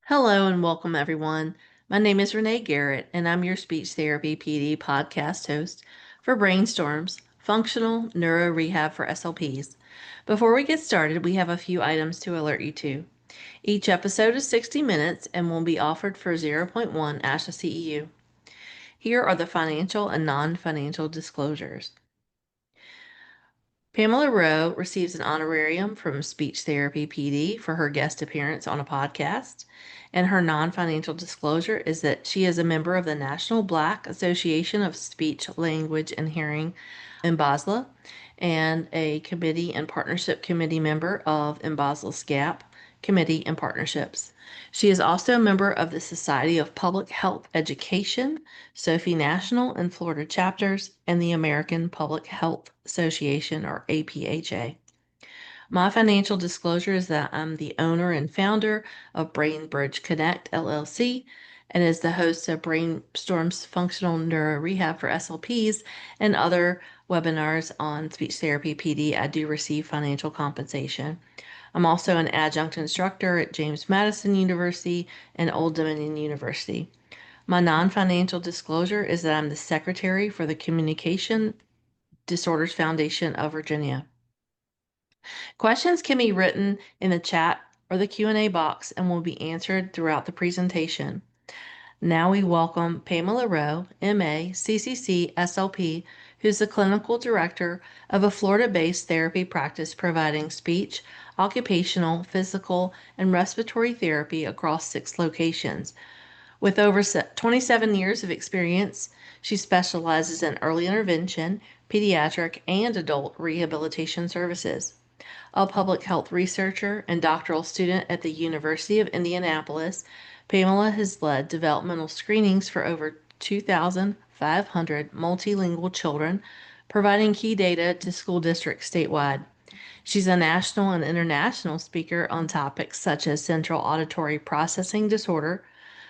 Hello and welcome, everyone. My name is Renee Garrett, and I'm your speech therapy PD podcast host for Brainstorms, Functional Neuro Rehab for SLPs. Before we get started, we have a few items to alert you to. Each episode is 60 minutes and will be offered for zero point 0.1 ASHA CEU. Here are the financial and non-financial disclosures. Pamela Rowe receives an honorarium from Speech Therapy PD for her guest appearance on a podcast, and her non-financial disclosure is that she is a member of the National Black Association of Speech, Language, and Hearing in Basel and a committee and partnership committee member of Basel GAP Committee and Partnerships. She is also a member of the Society of Public Health Education, Sophie National and Florida chapters, and the American Public Health Association, or APHA. My financial disclosure is that I'm the owner and founder of BrainBridge Connect LLC and is the host of Brainstorms Functional Neuro Rehab for SLPs and other webinars on speech therapy PD. I do receive financial compensation. I'm also an adjunct instructor at James Madison University and Old Dominion University. My non-financial disclosure is that I'm the secretary for the Communication Disorders Foundation of Virginia. Questions can be written in the chat or the Q&A box and will be answered throughout the presentation. Now we welcome Pamela Rowe, MA, CCC-SLP, who's the clinical director of a Florida-based therapy practice providing speech, occupational, physical, and respiratory therapy across 6 locations. With over 27 years of experience, she specializes in early intervention, pediatric, and adult rehabilitation services. A public health researcher and doctoral student at the University of Indianapolis, Pamela has led developmental screenings for over 2,500 multilingual children, providing key data to school districts statewide. She's a national and international speaker on topics such as central auditory processing disorder,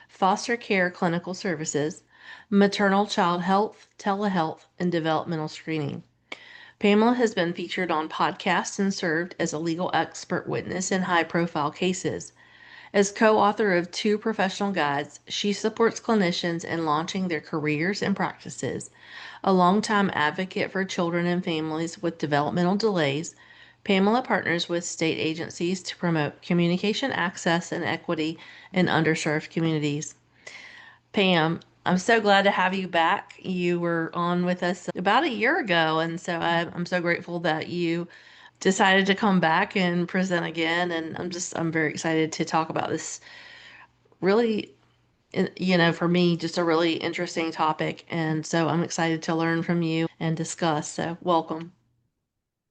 foster care clinical services, maternal child health, telehealth, and developmental screening. Pamela has been featured on podcasts and served as a legal expert witness in high-profile cases. As co-author of 2 professional guides, she supports clinicians in launching their careers and practices. A longtime advocate for children and families with developmental delays, Pamela partners with state agencies to promote communication access and equity in underserved communities. Pam, I'm so glad to have you back. You were on with us about a year ago, and so I'm so grateful that you decided to come back and present again. And I'm very excited to talk about this really, for me, just a really interesting topic. And so I'm excited to learn from you and discuss. So welcome.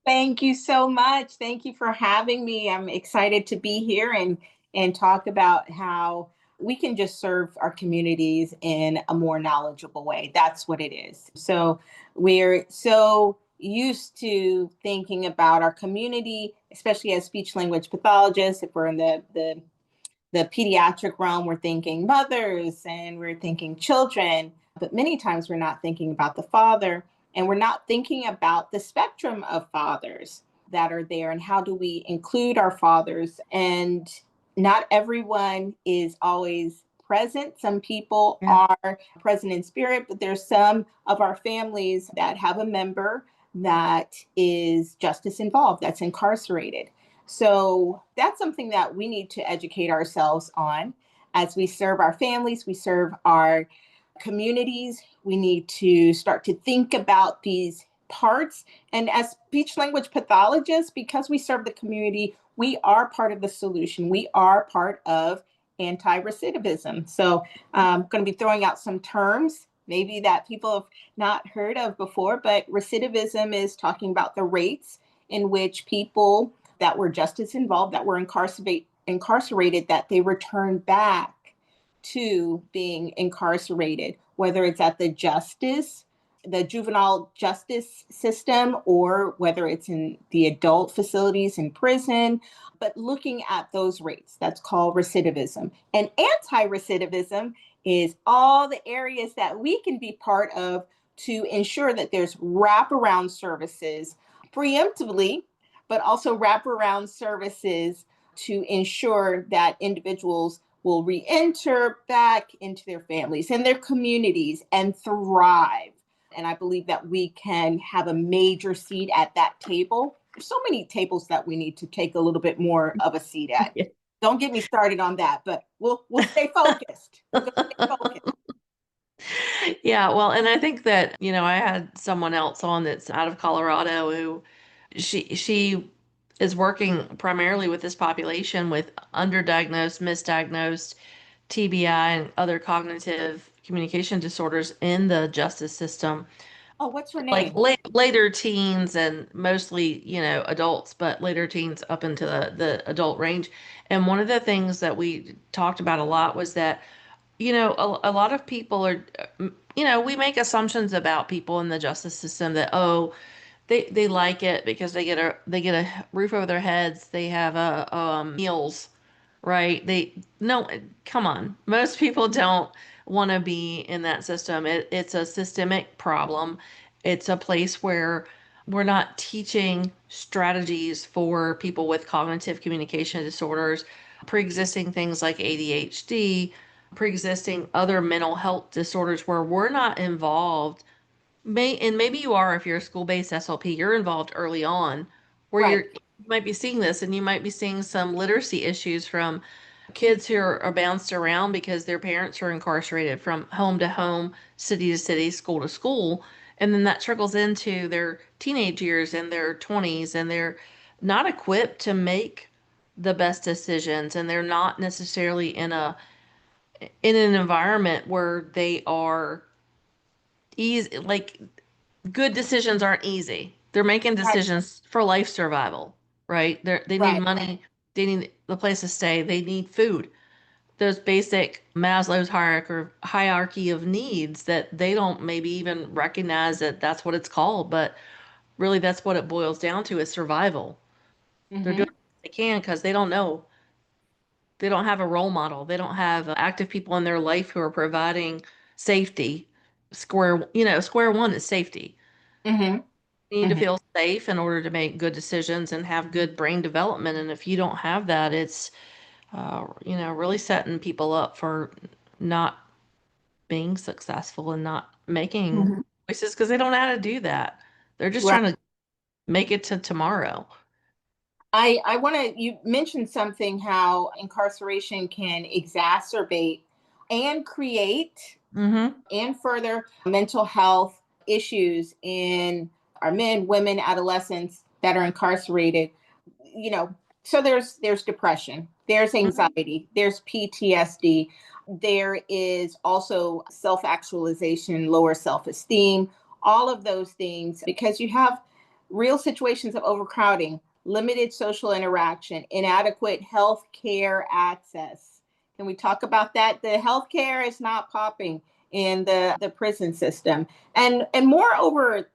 Thank you so much. Thank you for having me. I'm excited to be here and talk about how we can just serve our communities in a more knowledgeable way. That's what it is. So we're so used to thinking about our community, especially as speech language pathologists. If we're in the pediatric realm, we're thinking mothers and we're thinking children, but many times we're not thinking about the father. And we're not thinking about the spectrum of fathers that are there and how do we include our fathers. And not everyone is always present. Some people are present in spirit, but there's some of our families that have a member that is justice involved, that's incarcerated. So that's something that we need to educate ourselves on as we serve our families, we serve our communities. We need to start to think about these parts. And as speech language pathologists, because we serve the community, we are part of the solution. We are part of anti-recidivism. So I'm going to be throwing out some terms maybe that people have not heard of before, but recidivism is talking about the rates in which people that were justice involved, that were incarcerated, that they return back to being incarcerated, whether it's at the juvenile justice system, or whether it's in the adult facilities in prison, but looking at those rates, that's called recidivism. And anti-recidivism is all the areas that we can be part of to ensure that there's wraparound services preemptively, but also wraparound services to ensure that individuals will re-enter back into their families and their communities and thrive. And I believe that we can have a major seat at that table. There's so many tables that we need to take a little bit more of a seat at. Yeah. Don't get me started on that, but we'll stay focused. We're gonna stay focused. Yeah, well, and I think that, I had someone else on that's out of Colorado who she is working primarily with this population with underdiagnosed, misdiagnosed TBI and other cognitive communication disorders in the justice system, Oh, what's her like name? later teens and mostly, adults, but later teens up into the adult range. And one of the things that we talked about a lot was that a lot of people are, we make assumptions about people in the justice system that, oh, they like it because they get a roof over their heads, they have meals, right? They no, come on. Most people don't want to be in that system. It's a systemic problem. It's a place where we're not teaching strategies for people with cognitive communication disorders, pre-existing things like ADHD, pre-existing other mental health disorders where we're not involved. And maybe you are if you're a school-based SLP, you're involved early on where Right. you might be seeing this and you might be seeing some literacy issues from kids who are bounced around because their parents are incarcerated from home to home, city to city, school to school. And then that trickles into their teenage years and their 20s, and they're not equipped to make the best decisions. And they're not necessarily in an environment where they are easy, like good decisions aren't easy. They're making Right. decisions for life survival, right? They need Right. money, they need the place to stay, they need food, those basic Maslow's hierarchy of needs that they don't maybe even recognize that that's what it's called, but really that's what it boils down to is survival. They're doing Mm-hmm. what they can because they don't know. They don't have a role model. They don't have active people in their life who are providing safety. Square one is safety. Mm-hmm. You need to Mm-hmm. feel safe in order to make good decisions and have good brain development. And if you don't have that, it's really setting people up for not being successful and not making Mm-hmm. choices because they don't know how to do that. They're just Right. trying to make it to tomorrow. I want to, you mentioned something how incarceration can exacerbate and create Mm-hmm. and further mental health issues in our men, women, adolescents that are incarcerated. You know, so there's depression, there's Mm-hmm. anxiety, there's PTSD, there is also self-actualization, lower self-esteem, all of those things because you have real situations of overcrowding, limited social interaction, inadequate health care access. Can we talk about that? The health care is not popping in the prison system. And moreover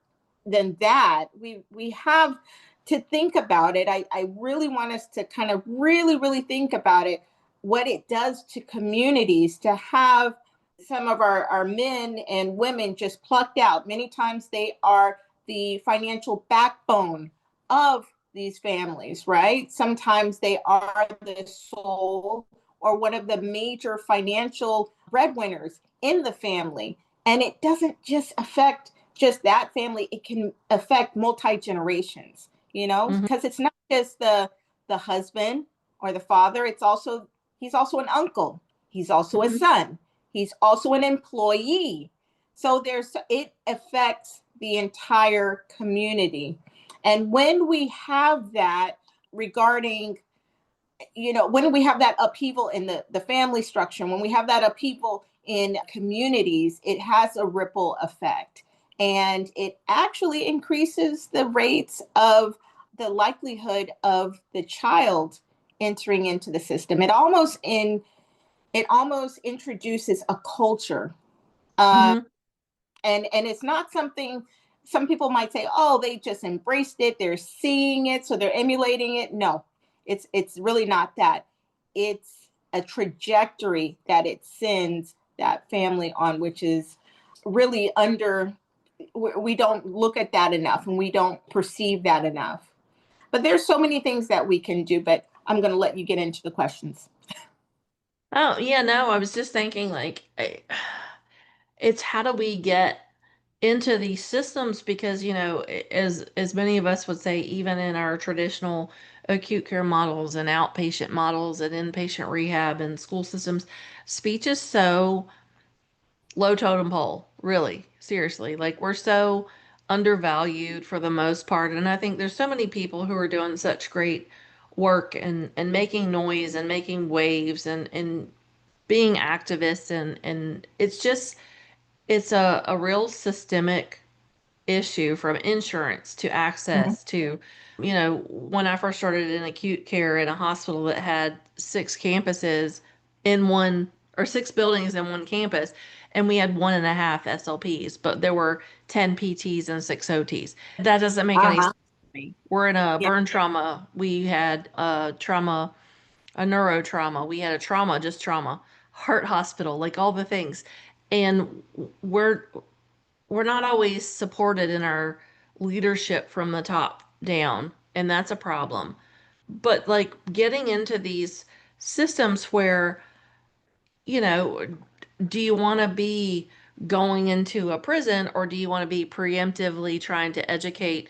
than that, we have to think about it. I really want us to kind of really think about it, what it does to communities to have some of our men and women just plucked out. Many times they are the financial backbone of these families, right? Sometimes they are the sole or one of the major financial breadwinners in the family. And it doesn't just affect just that family, it can affect multi generations, Mm-hmm. because it's not just the husband or the father, he's also an uncle, he's also a Mm-hmm. son, he's also an employee. So it affects the entire community. And when we have that regarding, when we have that upheaval in the family structure, when we have that upheaval in communities, it has a ripple effect. And it actually increases the rates of the likelihood of the child entering into the system. It almost introduces a culture. Uh, Mm-hmm. and it's not something some people might say, oh, they just embraced it, they're seeing it, so they're emulating it. No, it's really not that. It's a trajectory that it sends that family on, which is really under, we don't look at that enough and we don't perceive that enough. But there's so many things that we can do, but I'm going to let you get into the questions. Oh, yeah, no, I was just thinking like it's how do we get into these systems because, as many of us would say, even in our traditional acute care models and outpatient models and inpatient rehab and school systems, speech is so low totem pole, really, seriously. Like we're so undervalued for the most part. And I think there's so many people who are doing such great work and making noise and making waves and being activists and it's a real systemic issue from insurance to Mhm. access to, when I first started in acute care in a hospital that had six campuses in one or six buildings in one campus, and we had 1.5 SLPs, but there were 10 PTs and six OTs. That doesn't make any sense Uh-huh. to me. We're in a Yeah. burn trauma. We had a trauma, a neurotrauma. We had a trauma, just trauma, heart hospital, like all the things. And we're we're not always supported in our leadership from the top down, and that's a problem. But like getting into these systems where, you know, do you want to be going into a prison or do you want to be preemptively trying to educate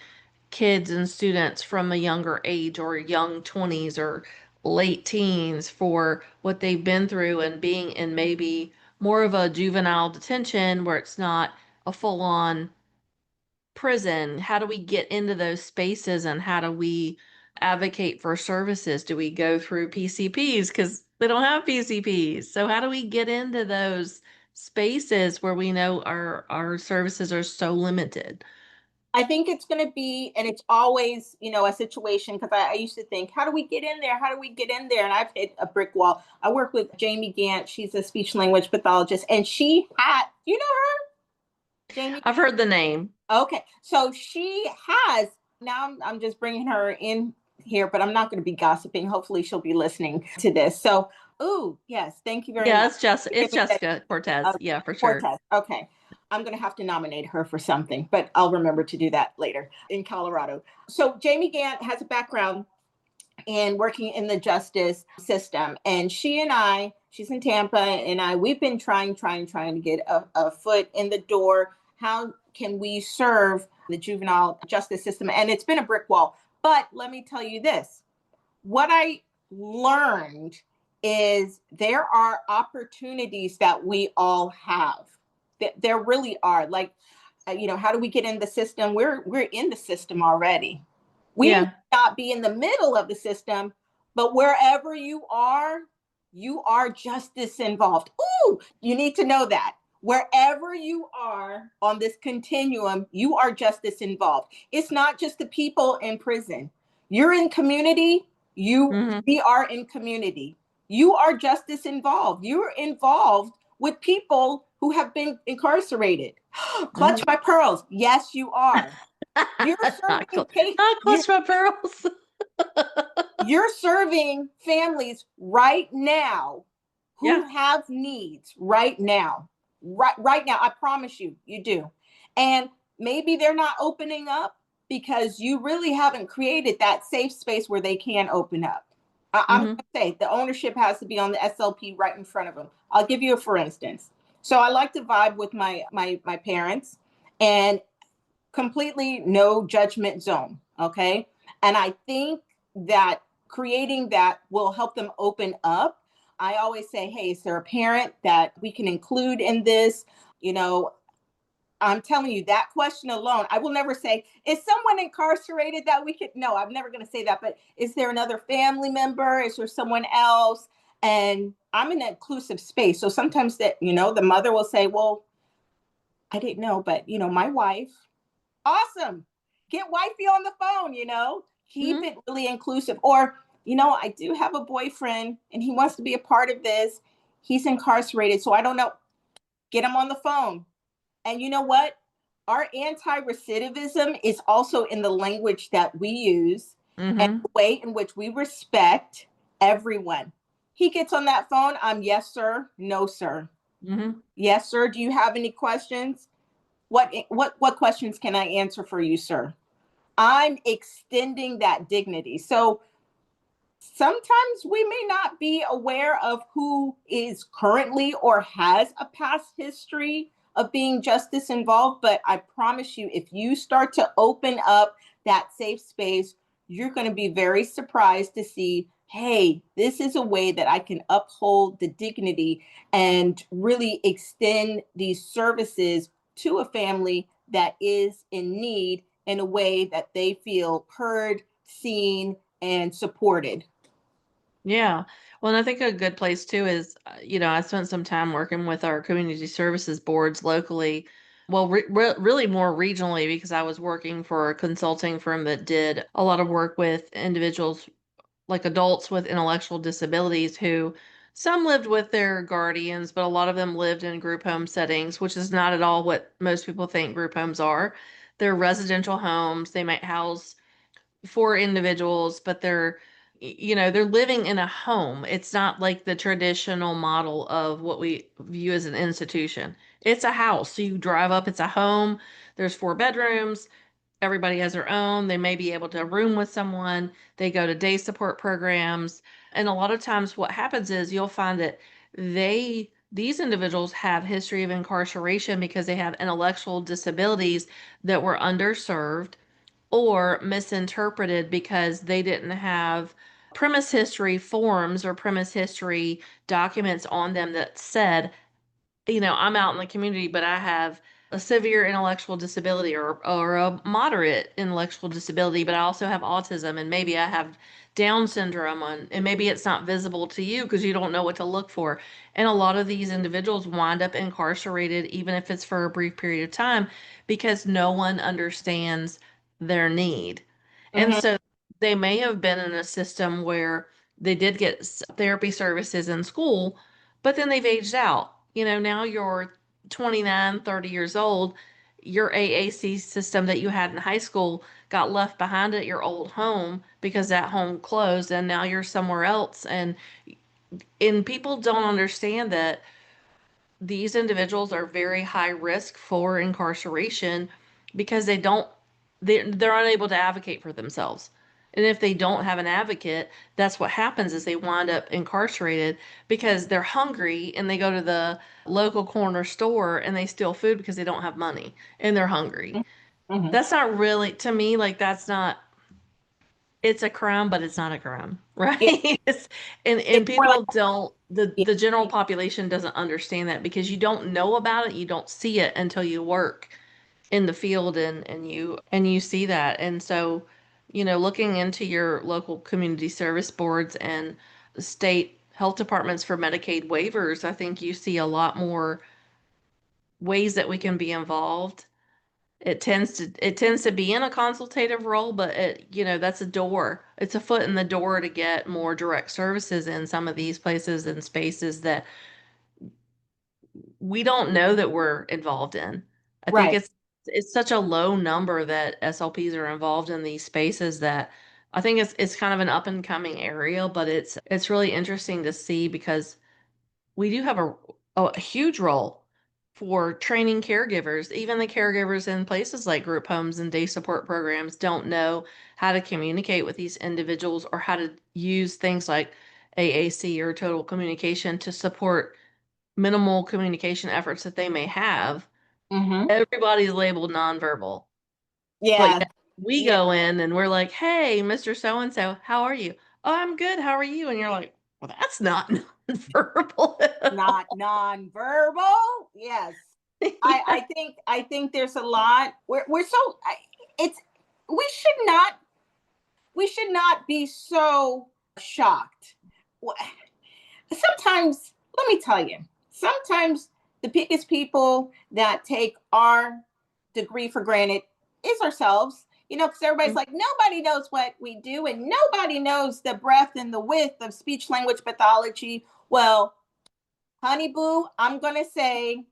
kids and students from a younger age or young 20s or late teens for what they've been through and being in maybe more of a juvenile detention where it's not a full on prison? How do we get into those spaces and how do we advocate for services? Do we go through PCPs because they don't have PCPs? So how do we get into those spaces where we know our services are so limited? I think it's going to be, and it's always, a situation because I used to think, how do we get in there? How do we get in there? And I've hit a brick wall. I work with Jamie Gant. She's a speech language pathologist, and she had, Jamie? I've heard the name. Okay. So she has, now I'm just bringing her in here, but I'm not going to be gossiping. Hopefully she'll be listening to this. So, ooh, yes. Thank you very Yeah, much. it's just Give it's me that. Jessica Cortez. Yeah, for sure. Cortez. Okay. I'm going to have to nominate her for something, but I'll remember to do that later in Colorado. So Jamie Gant has a background in working in the justice system. And she's in Tampa, and we've been trying to get a foot in the door. How can we serve the juvenile justice system? And it's been a brick wall. But let me tell you this, what I learned is there are opportunities that we all have. There really are. Like, how do we get in the system? We're in the system already. We may Yeah. not be in the middle of the system, but wherever you are justice involved. Ooh, you need to know that. Wherever you are on this continuum, you are justice involved. It's not just the people in prison. You're in community, Hmm. we are in community. You are justice involved. You're involved with people who have been incarcerated. Clutch Hmm. my pearls. Yes, you are. You're Not serving not you're, clutch my pearls. you're serving families right now Yeah. who have needs right now. Right now, I promise you, you do. And maybe they're not opening up because you really haven't created that safe space where they can open up. I'm going Hmm. to say the ownership has to be on the SLP right in front of them. I'll give you a for instance. So I like to vibe with my parents, and completely no judgment zone. Okay. And I think that creating that will help them open up. I always say, hey, is there a parent that we can include in this? You know, I'm telling you that question alone, I will never say, is someone incarcerated that we could? No, I'm never going to say that. But is there another family member? Is there someone else? And I'm in an inclusive space. So sometimes that, the mother will say, well, I didn't know, but, my wife. Awesome. Get wifey on the phone, keep Hmm. it really inclusive. Or, I do have a boyfriend and he wants to be a part of this. He's incarcerated. So I don't know. Get him on the phone. And you know what? Our anti-recidivism is also in the language that we use and Hmm. the way in which we respect everyone. He gets on that phone. I'm yes, sir. No, sir. Hmm. Yes, sir. Do you have any questions? What questions can I answer for you, sir? I'm extending that dignity. So sometimes we may not be aware of who is currently or has a past history of being justice involved. But I promise you, if you start to open up that safe space, you're going to be very surprised to see, hey, this is a way that I can uphold the dignity and really extend these services to a family that is in need in a way that they feel heard, seen, and supported. Yeah. Well, and I think a good place too is, I spent some time working with our community services boards locally. Well, really more regionally because I was working for a consulting firm that did a lot of work with individuals, like adults with intellectual disabilities who some lived with their guardians, but a lot of them lived in group home settings, which is not at all what most people think group homes are. They're residential homes. They might house for individuals, but they're living in a home. It's not like the traditional model of what we view as an institution. It's a house. So you drive up, it's a home. There's 4 bedrooms. Everybody has their own. They may be able to room with someone. They go to day support programs. And a lot of times what happens is you'll find that these individuals have history of incarceration because they have intellectual disabilities that were underserved or misinterpreted because they didn't have premise history forms or premise history documents on them that said, I'm out in the community, but I have a severe intellectual disability or a moderate intellectual disability, but I also have autism and maybe I have Down syndrome and maybe it's not visible to you because you don't know what to look for. And a lot of these individuals wind up incarcerated, even if it's for a brief period of time, because no one understands their need. And Mm-hmm, so they may have been in a system where they did get therapy services in school, but then they've aged out. Now you're 29, 30 years old. Your AAC system that you had in high school got left behind at your old home because that home closed and now you're somewhere else. And people don't understand that these individuals are very high risk for incarceration because they're unable to advocate for themselves. And if they don't have an advocate, that's what happens is they wind up incarcerated because they're hungry and they go to the local corner store and they steal food because they don't have money and they're hungry. mm-hmm. That's not really, to me, like that's not, it's a crime, but it's not a crime, right? Yeah, And it's more like, people don't, the yeah, the general population doesn't understand that because you don't know about it, you don't see it until you work in the field and you see that. And so, looking into your local community service boards and state health departments for Medicaid waivers, I think you see a lot more ways that we can be involved. It tends to be in a consultative role, but that's a door. It's a foot in the door to get more direct services in some of these places and spaces that we don't know that we're involved in. I think right. it's such a low number that SLPs are involved in these spaces that I think it's kind of an up and coming area, but it's really interesting to see because we do have a huge role for training caregivers. Even the caregivers in places like group homes and day support programs don't know how to communicate with these individuals or how to use things like AAC or total communication to support minimal communication efforts that they may have. Mm-hmm. Everybody's labeled nonverbal, but Yeah, yet we yeah, go in and we're like, "Hey, Mr. So and so, how are you?" "Oh, I'm good. How are you?" And you're like, "Well, that's not nonverbal at not all." nonverbal. Yes, Yeah. I think there's a lot. We're so it's we should not we should not be so shocked. Sometimes, let me tell you, sometimes the biggest people that take our degree for granted is ourselves. Because everybody's like, nobody knows what we do, and nobody knows the breadth and the width of speech language pathology. Well, honey boo, I'm going to say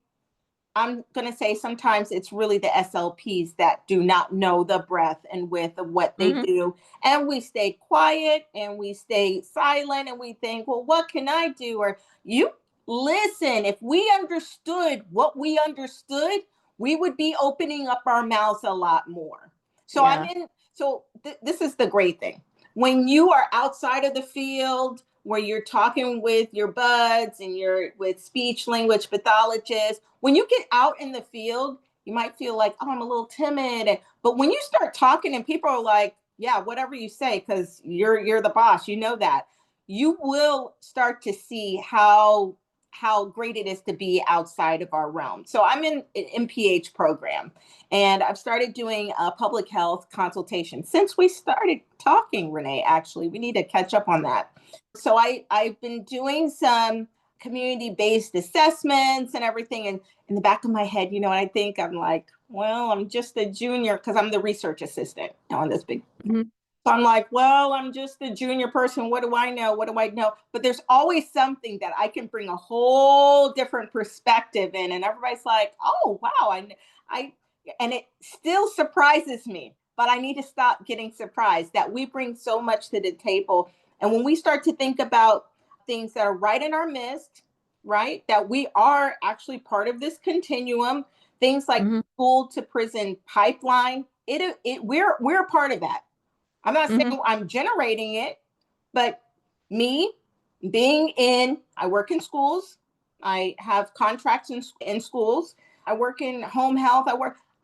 sometimes it's really the SLPs that do not know the breadth and width of what they Hmm. do. And we stay quiet and we stay silent and we think, well, what can I do? Or you listen, if we understood what we understood, we would be opening up our mouths a lot more. So I'm Yeah. in, so this is the great thing. when you are outside of the field, where you're talking with your buds and you're with speech language pathologists, when you get out in the field, you might feel like, oh, I'm a little timid. But when you start talking and people are like, yeah, whatever you say, because you're the boss, you know that, you will start to see how great it is to be outside of our realm. So I'm in an MPH program, and I've started doing a public health consultation since we started talking, Renee. Actually, we need to catch up on that. So I've been doing some community-based assessments and everything. And in the back of my head, I think I'm like, well, I'm just a junior because I'm the research assistant on this big. Mm-hmm. So I'm like, well, I'm just a junior person. What do I know? What do I know? But there's always something that I can bring a whole different perspective in. And everybody's like, oh, wow. And it still surprises me, but I need to stop getting surprised that we bring so much to the table. And when we start to think about things that are right in our midst, right, that we are actually part of this continuum, things like school to prison pipeline, we're a part of that. I'm not saying I'm generating it, but me I work in schools. I have contracts in schools. I work in home health.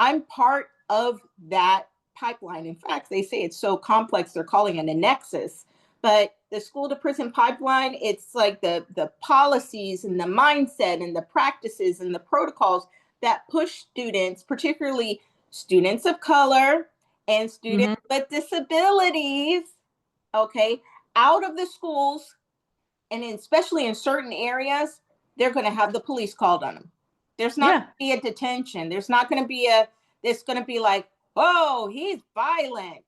I'm part of that pipeline. In fact, they say it's so complex, they're calling it a nexus. But the school to prison pipeline, it's like the policies and the mindset and the practices and the protocols that push students, particularly students of color, and students with disabilities, okay, out of the schools, and especially in certain areas, they're going to have the police called on them. There's not going to be a detention. There's not going to be it's going to be like, oh, he's violent.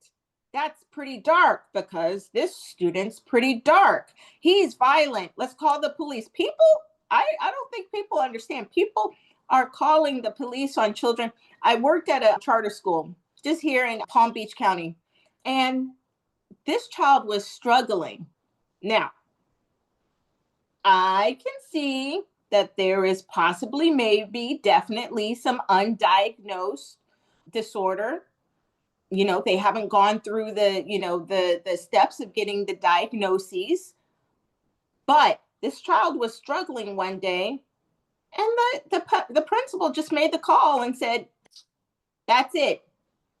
That's pretty dark because this student's pretty dark. He's violent. Let's call the police. I don't think people understand. People are calling the police on children. I worked at a charter school just here in Palm Beach County. And this child was struggling. Now, I can see that there is possibly, maybe, definitely some undiagnosed disorder. They haven't gone through the steps of getting the diagnoses. But this child was struggling one day, and the principal just made the call and said, that's it.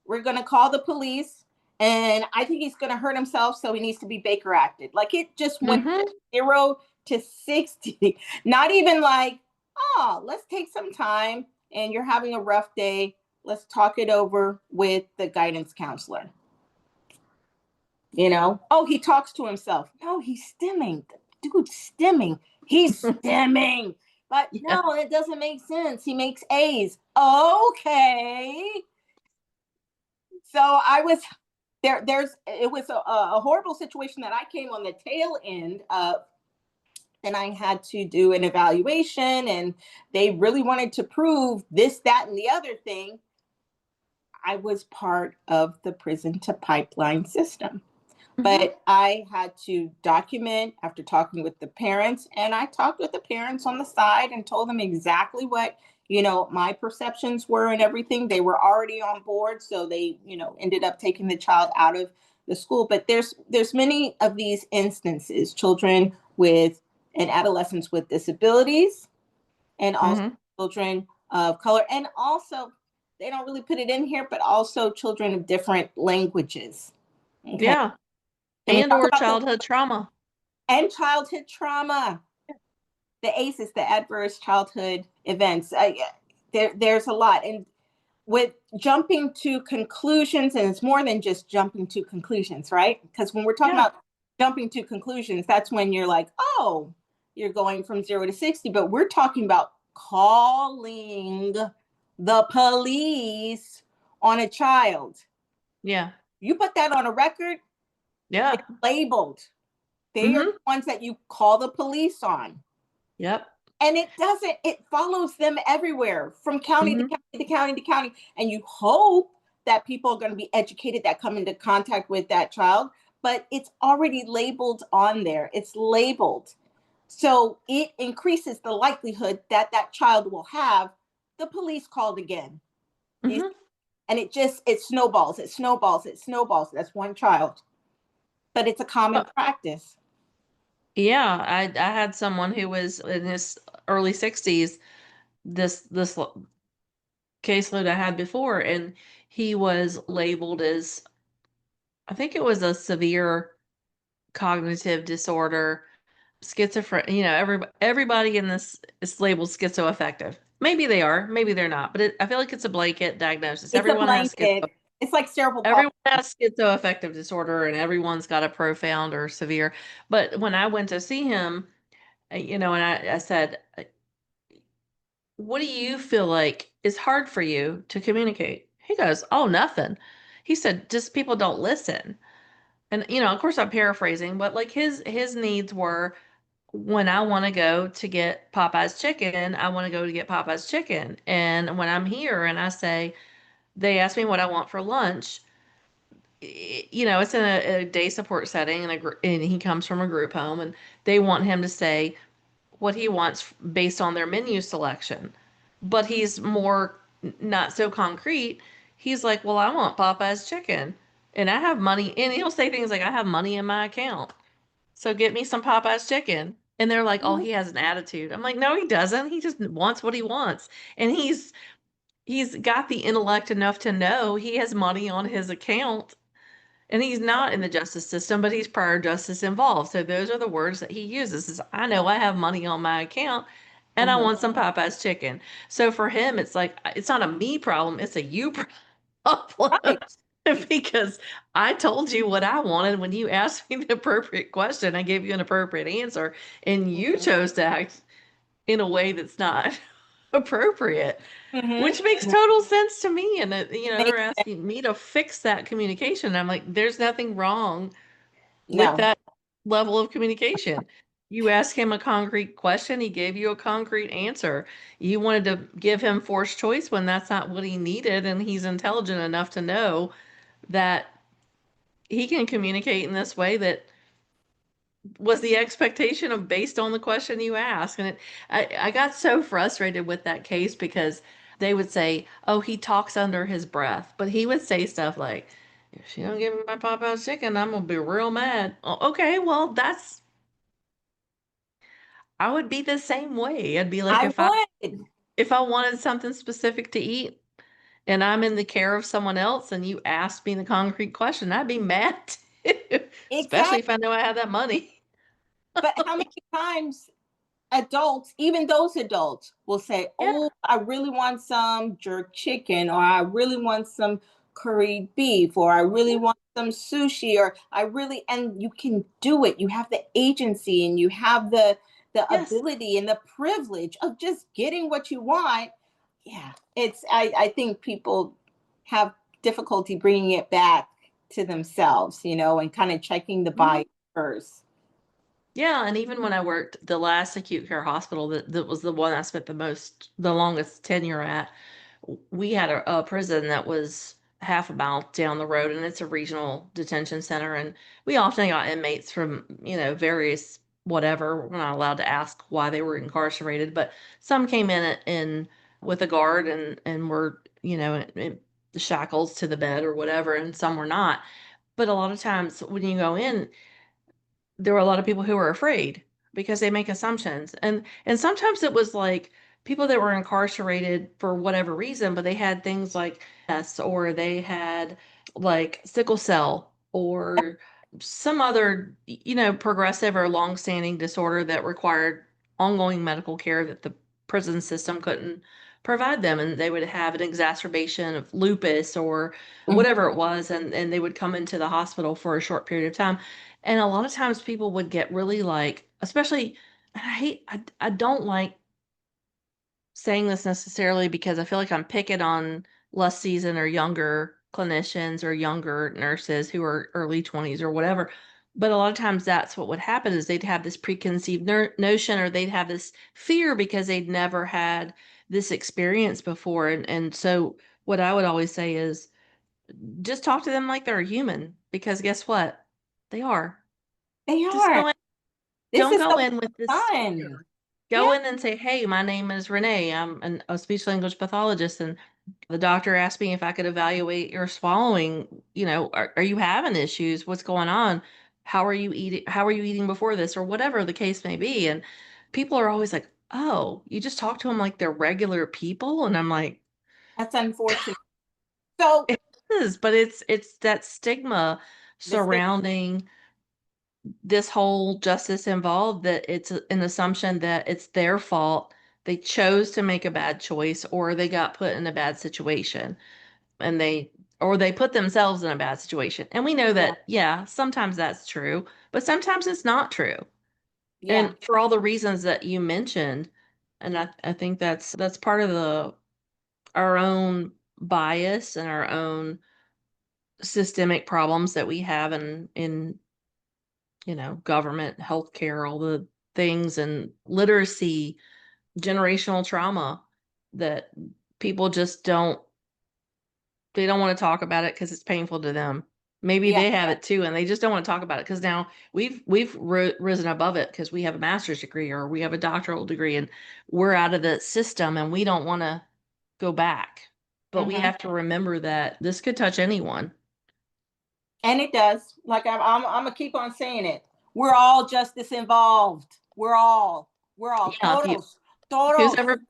We're going to call the police, and I think he's going to hurt himself, so he needs to be Baker acted. Like, it just went from 0 to 60. Not even like, oh, let's take some time, and you're having a rough day. Let's talk it over with the guidance counselor. Oh, he talks to himself. No, he's stimming. The dude's stimming. He's stimming. But no, it doesn't make sense. He makes A's. Okay. So I was there. It was a horrible situation that I came on the tail end of, and I had to do an evaluation, and they really wanted to prove this, that, and the other thing. I was part of the prison to pipeline system. But I had to document after talking with the parents, and I talked with the parents on the side and told them exactly what, my perceptions were and everything. They were already on board, so they, ended up taking the child out of the school. But there's many of these instances, children with and adolescents with disabilities, and also children of color, and also, they don't really put it in here, but also children of different languages. Okay? Yeah. And or childhood trauma. And childhood trauma. The ACEs, the adverse childhood events. There's a lot. And with jumping to conclusions, and it's more than just jumping to conclusions, right? Because when we're talking about jumping to conclusions, that's when you're like, oh, you're going from 0 to 60. But we're talking about calling the police on a child. Yeah. You put that on a record. Yeah. It's labeled. They are the ones that you call the police on. Yep. And it follows them everywhere, from county to county to county to county. And you hope that people are going to be educated that come into contact with that child, but it's already labeled on there. It's labeled. So it increases the likelihood that that child will have the police called again. And it snowballs, it snowballs, it snowballs. That's one child. but it's a common practice. Yeah, I had someone who was in his early 60s, this caseload I had before, and he was labeled as, I think it was a severe cognitive disorder, schizophrenia. Everybody in this is labeled schizoaffective. Maybe they are, maybe they're not, but I feel like it's a blanket diagnosis. It's a blanket. It's like cerebral palsy. Everyone has schizoaffective disorder, and everyone's got a profound or severe. But when I went to see him, and I said, what do you feel like is hard for you to communicate? He goes, oh, nothing. He said, just people don't listen. And, of course I'm paraphrasing, but like his needs were, when I want to go to get Popeye's chicken, I want to go to get Popeye's chicken. And when I'm here and I say, they ask me what I want for lunch, it's in a day support setting, and he comes from a group home, and they want him to say what he wants based on their menu selection. But he's more not so concrete. He's like, well, I want Popeye's chicken, and I have money. And he'll say things like, I have money in my account, so get me some Popeye's chicken. And they're like, oh, Mhm. he has an attitude. I'm like, no, he doesn't. He just wants what he wants. And he's got the intellect enough to know he has money on his account, and he's not in the justice system, but he's prior justice involved. So those are the words that he uses is, I know I have money on my account and I Mhm. want some Popeye's chicken. So for him, it's like, it's not a me problem, it's a you problem. Right. Because I told you what I wanted when you asked me the appropriate question. I gave you an appropriate answer, and you Mhm. chose to act in a way that's not appropriate, Mhm. which makes total sense to me. And they're Makes sense. asking me to fix that communication. I'm like, there's nothing wrong with No. that level of communication. You ask him a concrete question, he gave you a concrete answer. You wanted to give him forced choice when that's not what he needed, and he's intelligent enough to know that he can communicate in this way that was the expectation of based on the question you ask. And I got so frustrated with that case because they would say, oh, he talks under his breath, but he would say stuff like, if she don't give me my Popeye's chicken, I'm gonna be real mad. Oh, okay, well, I would be the same way. I'd be like, I would. if I wanted something specific to eat and I'm in the care of someone else and you ask me the concrete question, I'd be mad too, especially Exactly. if I know I have that money. But how many times adults, even those adults, will say, Yeah. oh, I really want some jerk chicken, or I really want some curried beef, or I really want some sushi, or I really, and you can do it. You have the agency and you have the Yes. ability and the privilege of just getting what you want. Yeah, I think people have difficulty bringing it back to themselves, and kind of checking the Mhm. bias first. Yeah, and even when I worked the last acute care hospital, that was the one I spent the longest tenure at, we had a prison that was half a mile down the road, and it's a regional detention center. And we often got inmates from, various whatever. We're not allowed to ask why they were incarcerated, but some came in with a guard and were, in shackles to the bed or whatever, and some were not. But a lot of times when you go in, there were a lot of people who were afraid because they make assumptions. And sometimes it was like people that were incarcerated for whatever reason, but they had things like S, or they had like sickle cell, or some other, progressive or long-standing disorder that required ongoing medical care that the prison system couldn't provide them. And they would have an exacerbation of lupus or Mhm. whatever it was, and they would come into the hospital for a short period of time. And a lot of times people would get really like, especially, and I don't like saying this necessarily because I feel like I'm picking on less seasoned or younger clinicians or younger nurses who are early 20s or whatever. But a lot of times that's what would happen is they'd have this preconceived notion, or they'd have this fear because they'd never had this experience before. And so what I would always say is just talk to them like they're a human, because guess what? They are. They Just are. go in. This Don't is go so in with this fun. fear. Yeah, Go in and say, hey, my name is Renee. I'm a speech language pathologist, and the doctor asked me if I could evaluate your swallowing. Are you having issues? What's going on? how are you eating? How are you eating before this, or whatever the case may be? And people are always like, oh, you just talk to them like they're regular people. And I'm like, That's unfortunate. So it is, but it's that stigma the stigma, surrounding this whole justice involved, that it's an assumption that it's their fault. They chose to make a bad choice, or they got put in a bad situation, and they put themselves in a bad situation. And we know yeah, that, yeah, sometimes that's true, but sometimes it's not true. yeah. And for all the reasons that you mentioned, and I think that's part of our own bias and our own systemic problems that we have in government, healthcare, all the things, and literacy, generational trauma, that people just they don't want to talk about it because it's painful to them. Maybe Yeah. they have it too, and they just don't want to talk about it because now we've risen above it because we have a master's degree or we have a doctoral degree, and we're out of the system, and we don't want to go back. But we Hmm. have to remember that this could touch anyone. And it does. Like I'm gonna keep on saying it. We're all justice involved. We're all Yeah, if you todos, who's todos. ever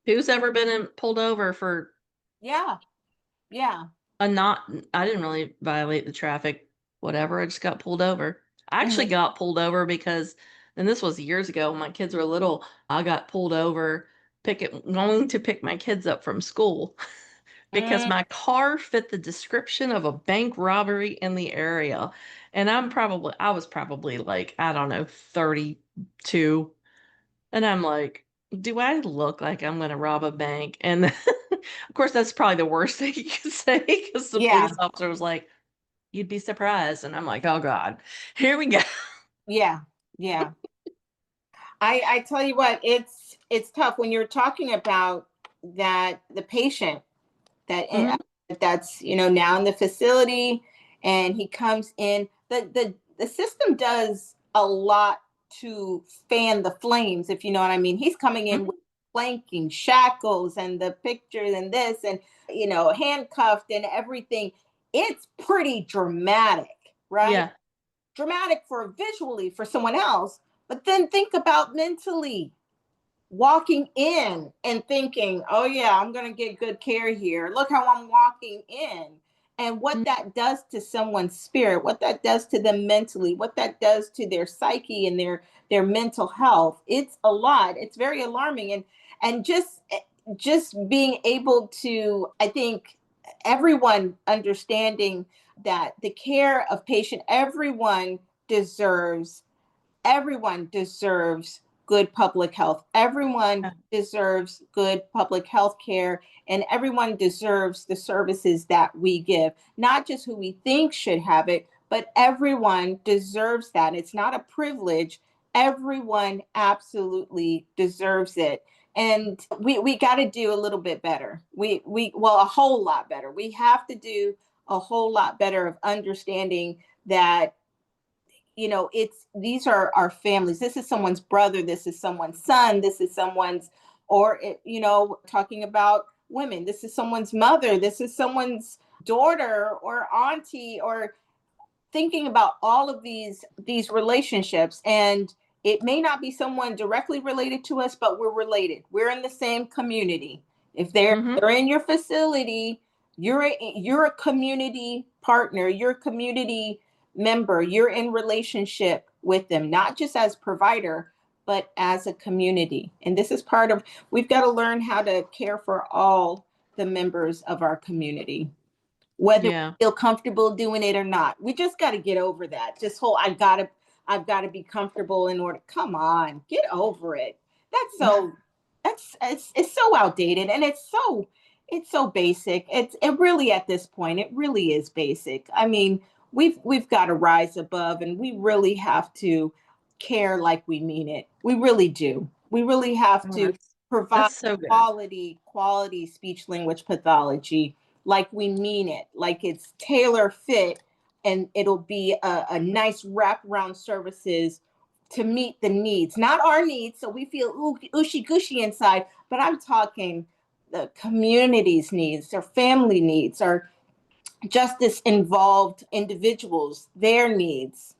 who's ever been pulled over for Yeah, yeah. a not I didn't really violate the traffic, whatever. I just got pulled over. I actually Hmm. got pulled over because, and this was years ago when my kids were little, I got pulled over going to pick my kids up from school because Mm, my car fit the description of a bank robbery in the area. And I was probably like, I don't know, 32. And I'm like, do I look like I'm going to rob a bank? And of course, that's probably the worst thing you could say because the police yeah, officer was like, you'd be surprised. And I'm like, oh God, here we go. yeah, yeah. I tell you what, it's tough when you're talking about that the patient that Hmm. that's now in the facility, and he comes in. The system does a lot to fan the flames, if you know what I mean. He's coming in with planking, shackles, and the pictures, and this, and handcuffed and everything. It's pretty dramatic, right? Yeah. Dramatic for visually for someone else, but then think about mentally walking in and thinking, oh, yeah, I'm going to get good care here. Look how I'm walking in. And what Mhm. that does to someone's spirit, what that does to them mentally, what that does to their psyche and their mental health. It's a lot. It's very alarming. And just being able to, I think, everyone understanding that the care of patient, deserves everyone deserves good public health. Everyone Yeah. deserves good public health care, and everyone deserves the services that we give, not just who we think should have it, but everyone deserves that. It's not a privilege. Everyone absolutely deserves it. And we got to do a little bit better. Well, a whole lot better. We have to do a whole lot better of understanding that it's these are our families. This is someone's brother, this is someone's son, this is someone's, or talking about women, this is someone's mother, this is someone's daughter or auntie, or thinking about all of these relationships. And it may not be someone directly related to us, but we're related, we're in the same community. If Hmm. they're in your facility, you're a community partner, you're a community member, you're in relationship with them, not just as provider, but as a community. And this is part of, we've got to learn how to care for all the members of our community, whether Yeah. we feel comfortable doing it or not. We just got to get over that. Just whole I've got to be comfortable in order. Come on, get over it. That's so it's so outdated, and it's so basic. It really, at this point, it really is basic. I mean, we've got to rise above, and we really have to care like we mean it. We really do. We really have Oh, to that's provide so good. quality speech language pathology like we mean it, like it's tailor fit, and it'll be a nice wraparound services to meet the needs, not our needs. So we feel ooshy gushy inside, but I'm talking the community's needs, their family needs, our justice involved individuals, their needs.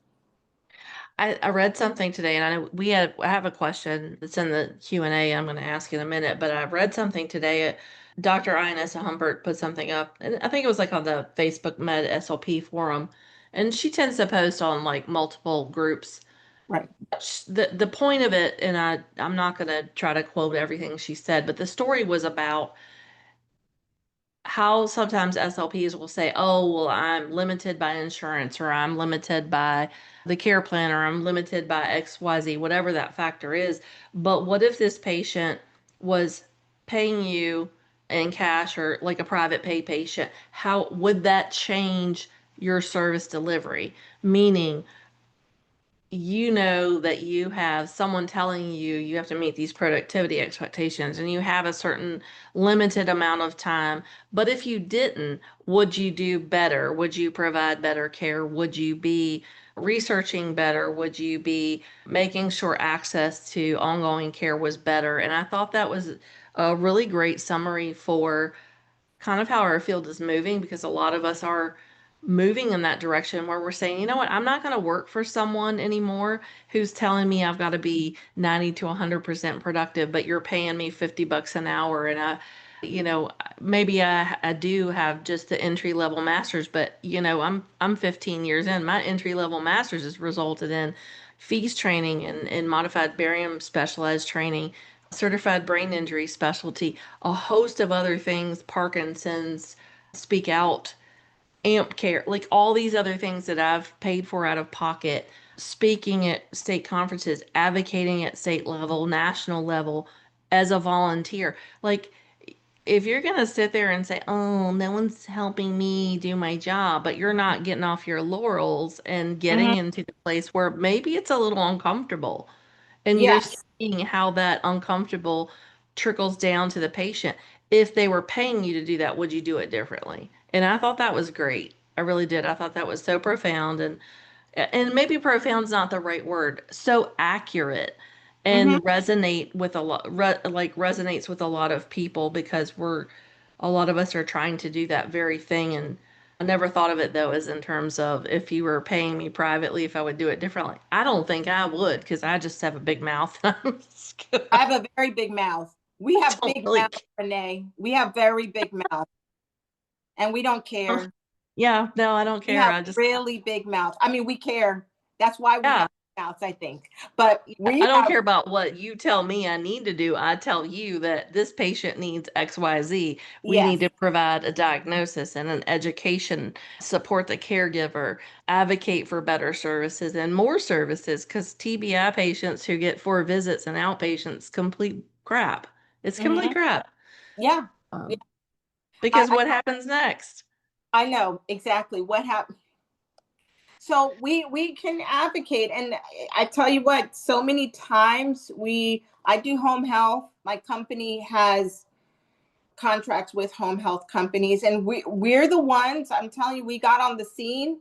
I read something today, and I have a question that's in the Q&A I'm going to ask in a minute, but I read something today. Dr. Ines Humbert put something up, and I think it was like on the Facebook Med SLP forum, and she tends to post on like multiple groups. Right. The point of it, and I'm not going to try to quote everything she said, but the story was about how sometimes SLPs will say, oh, well, I'm limited by insurance, or I'm limited by the care plan, or I'm limited by XYZ, whatever that factor is. But what if this patient was paying you in cash or like a private pay patient? How would that change your service delivery? Meaning, you know that you have someone telling you you have to meet these productivity expectations and you have a certain limited amount of time. But if you didn't, would you do better? Would you provide better care? Would you be researching better? Would you be making sure access to ongoing care was better? And I thought that was a really great summary for kind of how our field is moving, because a lot of us are moving in that direction where we're saying, you know what, I'm not going to work for someone anymore who's telling me I've got to be 90 to 100% productive, but you're paying me $50 an hour. And you know, maybe I do have just the entry level masters, but you know, I'm 15 years in. My entry level masters has resulted in fees training and modified barium specialized training, certified brain injury specialty, a host of other things, Parkinson's, speak out, amp care, like all these other things that I've paid for out of pocket, speaking at state conferences, advocating at state level, national level as a volunteer. Like, if you're going to sit there and say, oh, no one's helping me do my job, but you're not getting off your laurels and getting Mhm. into the place where maybe it's a little uncomfortable, and you're Yes. seeing how that uncomfortable trickles down to the patient. If they were paying you to do that, would you do it differently? And I thought that was great. I really did. I thought that was so profound, and maybe profound's not the right word, so accurate and Hmm. resonate with a lot, like resonates with a lot of people, because a lot of us are trying to do that very thing. And I never thought of it though as in terms of if you were paying me privately, if I would do it differently. I don't think I would, because I just have a big mouth. I have a very big mouth. We I have don't big really mouths, Renee. We have very big mouths, and we don't care. care. Yeah, no, I don't We care. have I just, really big mouths. I mean, we care. That's why we have yeah. mouths, I think. But we I don't have, care about what you tell me I need to do. I tell you that this patient needs XYZ. We need yes. to provide a diagnosis and an education, support the caregiver, advocate for better services and more services, because TBI patients who get 4 visits and outpatients, complete crap. It's complete Hmm. crap. Yeah. Yeah. Um, because I, what happens next? I know exactly what happened. So we can advocate, and I tell you what, so many times I do home health. My company has contracts with home health companies, and we're the ones, I'm telling you, we got on the scene,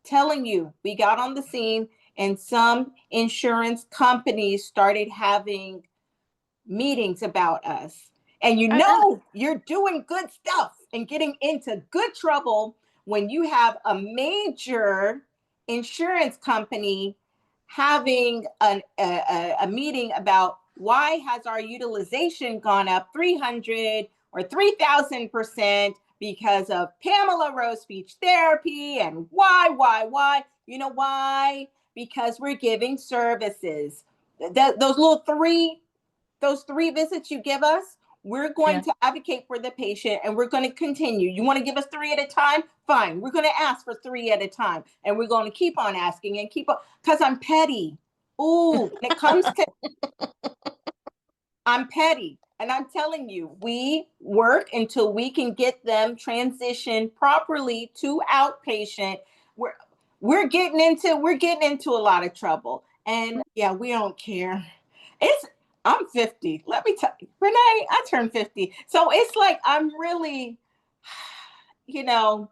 telling you we got on the scene, and some insurance companies started having meetings about us. And you And know you're doing good stuff and getting into good trouble when you have a major insurance company having a meeting about why has our utilization gone up 300 or 3,000% because of Pamela Rowe speech therapy, and why? You know why? Because we're giving services. Those little those 3 visits you give us, we're going yeah. to advocate for the patient, and we're going to continue. You want to give us 3 at a time? Fine. We're going to ask for 3 at a time. And we're going to keep on asking and keep on, because I'm petty. Ooh, when it comes to, I'm petty. And I'm telling you, we work until we can get them transitioned properly to outpatient. We're we're getting into a lot of trouble. And yeah, we don't care. It's I'm 50. Let me tell you, Renee, I turned 50. So it's like I'm really, you know,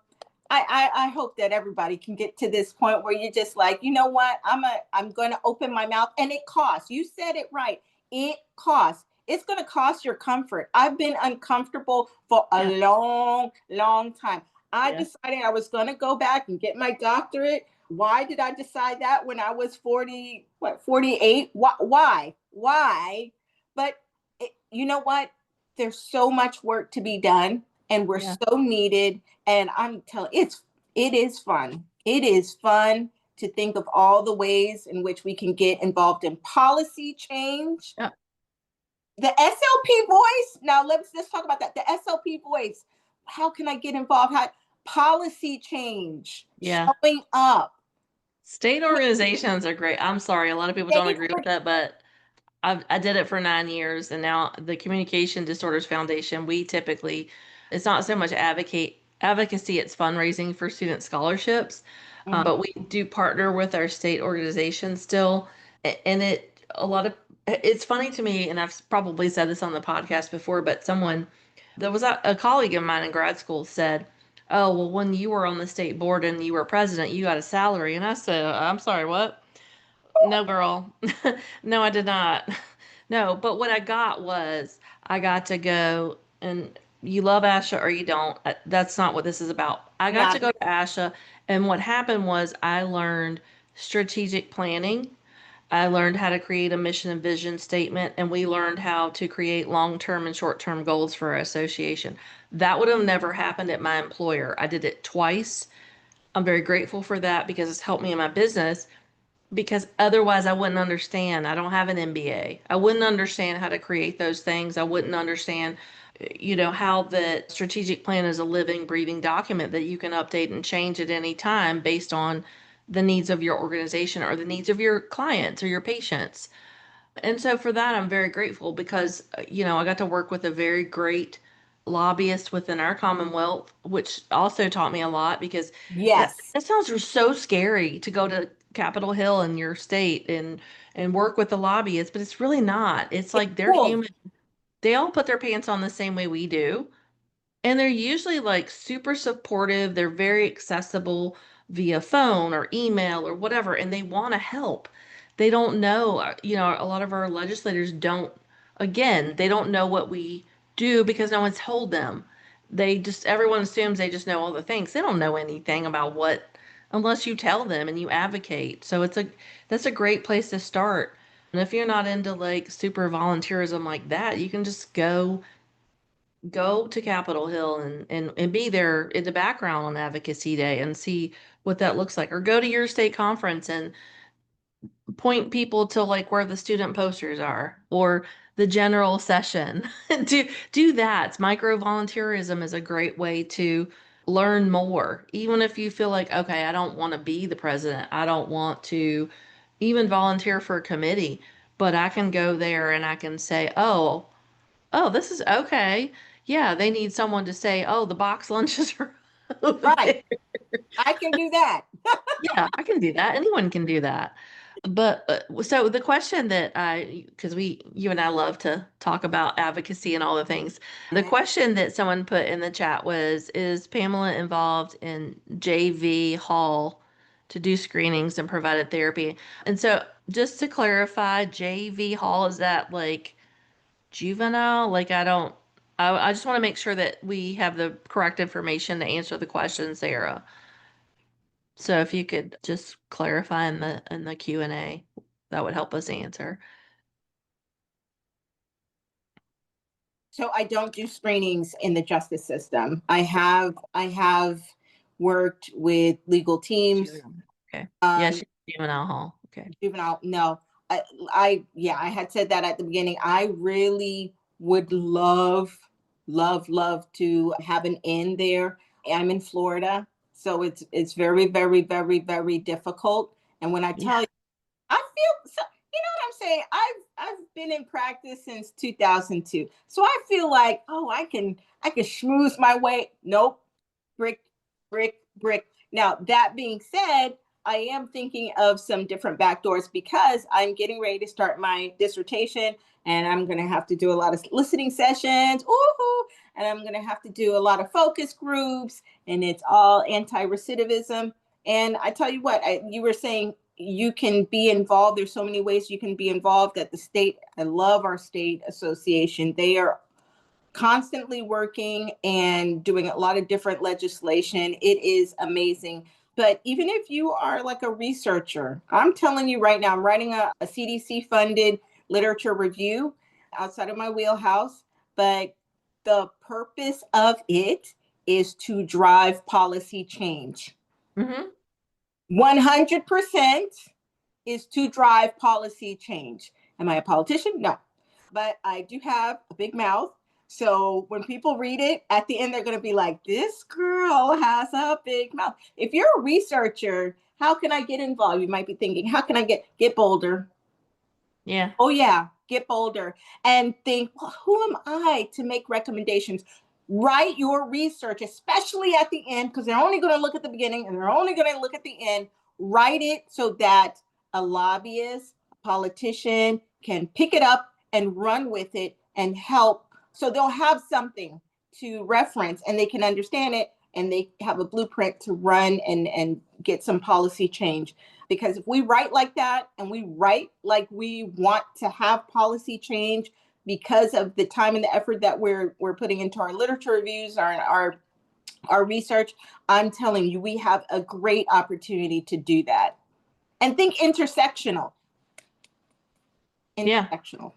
I hope that everybody can get to this point where you're just like, you know what, I'm gonna open my mouth, and it costs. You said it right. It costs. It's gonna cost your comfort. I've been uncomfortable for a Yeah. long, long time. I Yeah. decided I was gonna go back and get my doctorate Why did I decide that when I was 48? Why? But you know what? There's so much work to be done, and we're Yeah. so needed. And I'm telling it is fun. It is fun to think of all the ways in which we can get involved in policy change. Yeah. The SLP voice. Now let's talk about that. The SLP voice. How can I get involved? How policy change, Yeah. showing up. State organizations are great. I'm sorry, a lot of people don't agree with that, but I did it for 9 years, and now the Communication Disorders Foundation, we typically, it's not so much advocacy, it's fundraising for student scholarships. But we do partner with our state organization still. And it's funny to me, and I've probably said this on the podcast before, but there was a colleague of mine in grad school said, "Oh, well, when you were on the state board and you were president, you got a salary." And I said, "I'm sorry, what?" No, girl. No, I did not. No, but what I got was I got to go, and you love ASHA or you don't. That's not what this is about. I got to Not go to ASHA, and what happened was I learned strategic planning. I learned how to create a mission and vision statement, and we learned how to create long-term and short-term goals for our association. That would have never happened at my employer. I did it twice. I'm very grateful for that because it's helped me in my business, because otherwise I wouldn't understand. I don't have an MBA. I wouldn't understand how to create those things. I wouldn't understand, how the strategic plan is a living, breathing document that you can update and change at any time based on the needs of your organization or the needs of your clients or your patients. And so for that, I'm very grateful because, I got to work with a very great lobbyist within our Commonwealth, which also taught me a lot because that, yes. that sounds so scary to go to Capitol Hill in your state and work with the lobbyists, but it's really not. It's It's like they're cool. human. They all put their pants on the same way we do. And they're usually like super supportive. They're very accessible via phone or email or whatever, and they want to help. They don't know, a lot of our legislators don't, again, they don't know what we do because no one's told them. Everyone assumes they just know all the things. They don't know anything about what, unless you tell them and you advocate. So that's a great place to start. And if you're not into like super volunteerism like that, you can just go to Capitol Hill and be there in the background on Advocacy Day and see what that looks like. Or go to your state conference and point people to like where the student posters are or the general session. Do that. Micro volunteerism is a great way to learn more. Even if you feel like, okay, I don't want to be the president. I don't want to even volunteer for a committee, but I can go there and I can say, oh, this is okay. Yeah, they need someone to say, oh, the box lunches are over Right. there. I can do that. Yeah, I can do that. Anyone can do that. But so the question that because you and I love to talk about advocacy and all the things. The question that someone put in the chat was, is Pamela involved in JV Hall to do screenings and provided therapy? And so just to clarify, JV Hall, is that like juvenile? Like I just want to make sure that we have the correct information to answer the question, Sarah. So if you could just clarify in the Q&A, that would help us answer. So I don't do screenings in the justice system. I have worked with legal teams. Juvenile. Okay. Yeah, Um, she's juvenile hall. Okay. juvenile, no. Yeah, I had said that at the beginning. I really would love to have an in there. I'm in Florida, so it's very, very, very, very difficult. And when I Yeah. tell you, I feel so, you know what I'm saying? I've been in practice since 2002. So I feel like, oh, I can schmooze my way. Nope. Brick, brick. Now, that being said, I am thinking of some different backdoors because I'm getting ready to start my dissertation and I'm going to have to do a lot of listening sessions. Ooh, and I'm going to have to do a lot of focus groups, and it's all anti-recidivism. And I tell you what, you were saying you can be involved. There's so many ways you can be involved at the state. I love our state association. They are constantly working and doing a lot of different legislation. It is amazing. But even if you are like a researcher, I'm telling you right now, I'm writing a CDC funded literature review outside of my wheelhouse, but the purpose of it is to drive policy change. Mm-hmm. 100% is to drive policy change. Am I a politician? No. But I do have a big mouth. So when people read it, at the end, they're going to be like, this girl has a big mouth. If you're a researcher, how can I get involved? You might be thinking, how can I get bolder? Yeah. Oh, yeah, get bolder and think, well, who am I to make recommendations? Write your research, especially at the end, because they're only going to look at the beginning and they're only going to look at the end. Write it so that a lobbyist, a politician can pick it up and run with it and help. So they'll have something to reference and they can understand it and they have a blueprint to run and get some policy change. Because if we write like that and we write like we want to have policy change because of the time and the effort that we're putting into our literature reviews, our research, I'm telling you, we have a great opportunity to do that. And think intersectional. Yeah. Intersectional.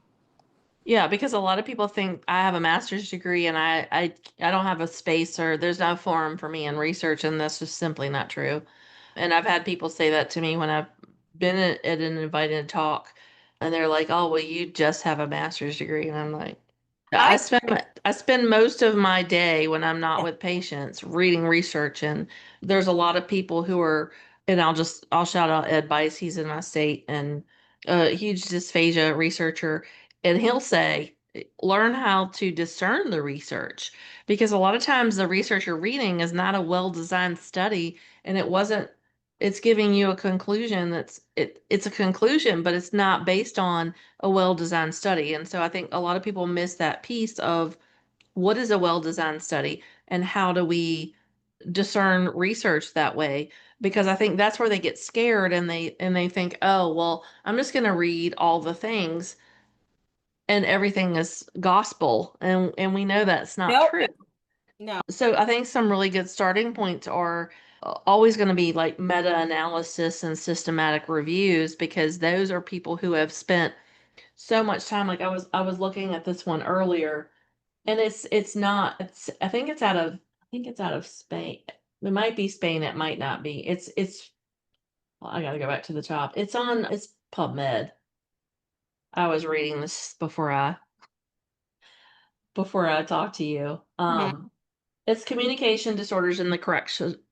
Yeah, because a lot of people think I have a master's degree and I don't have a space or there's no forum for me in research, and that's just simply not true. And I've had people say that to me when I've been at an invited talk, and they're like, "Oh, well, you just have a master's degree," and I'm like, I I spend most of my day when I'm not with patients reading research, and there's a lot of people who are, and I'll shout out Ed Bice, he's in my state and a huge dysphagia researcher, and he'll say, learn how to discern the research because a lot of times the research you're reading is not a well-designed study, and it's giving you a conclusion it's a conclusion, but it's not based on a well-designed study. And so I think a lot of people miss that piece of what is a well-designed study and how do we discern research that way, because I think that's where they get scared and they think, "Oh, well, I'm just going to read all the things and everything is gospel." And we know that's not nope, true. no. So I think some really good starting points are always going to be like meta-analysis and systematic reviews, because those are people who have spent so much time. Like I was looking at this one earlier, and it's not it's I think it's out of Spain. It might be Spain, it might not be. It's well, I gotta go back to the top. It's PubMed. I was reading this before I talked to you. Mhm. It's communication disorders in the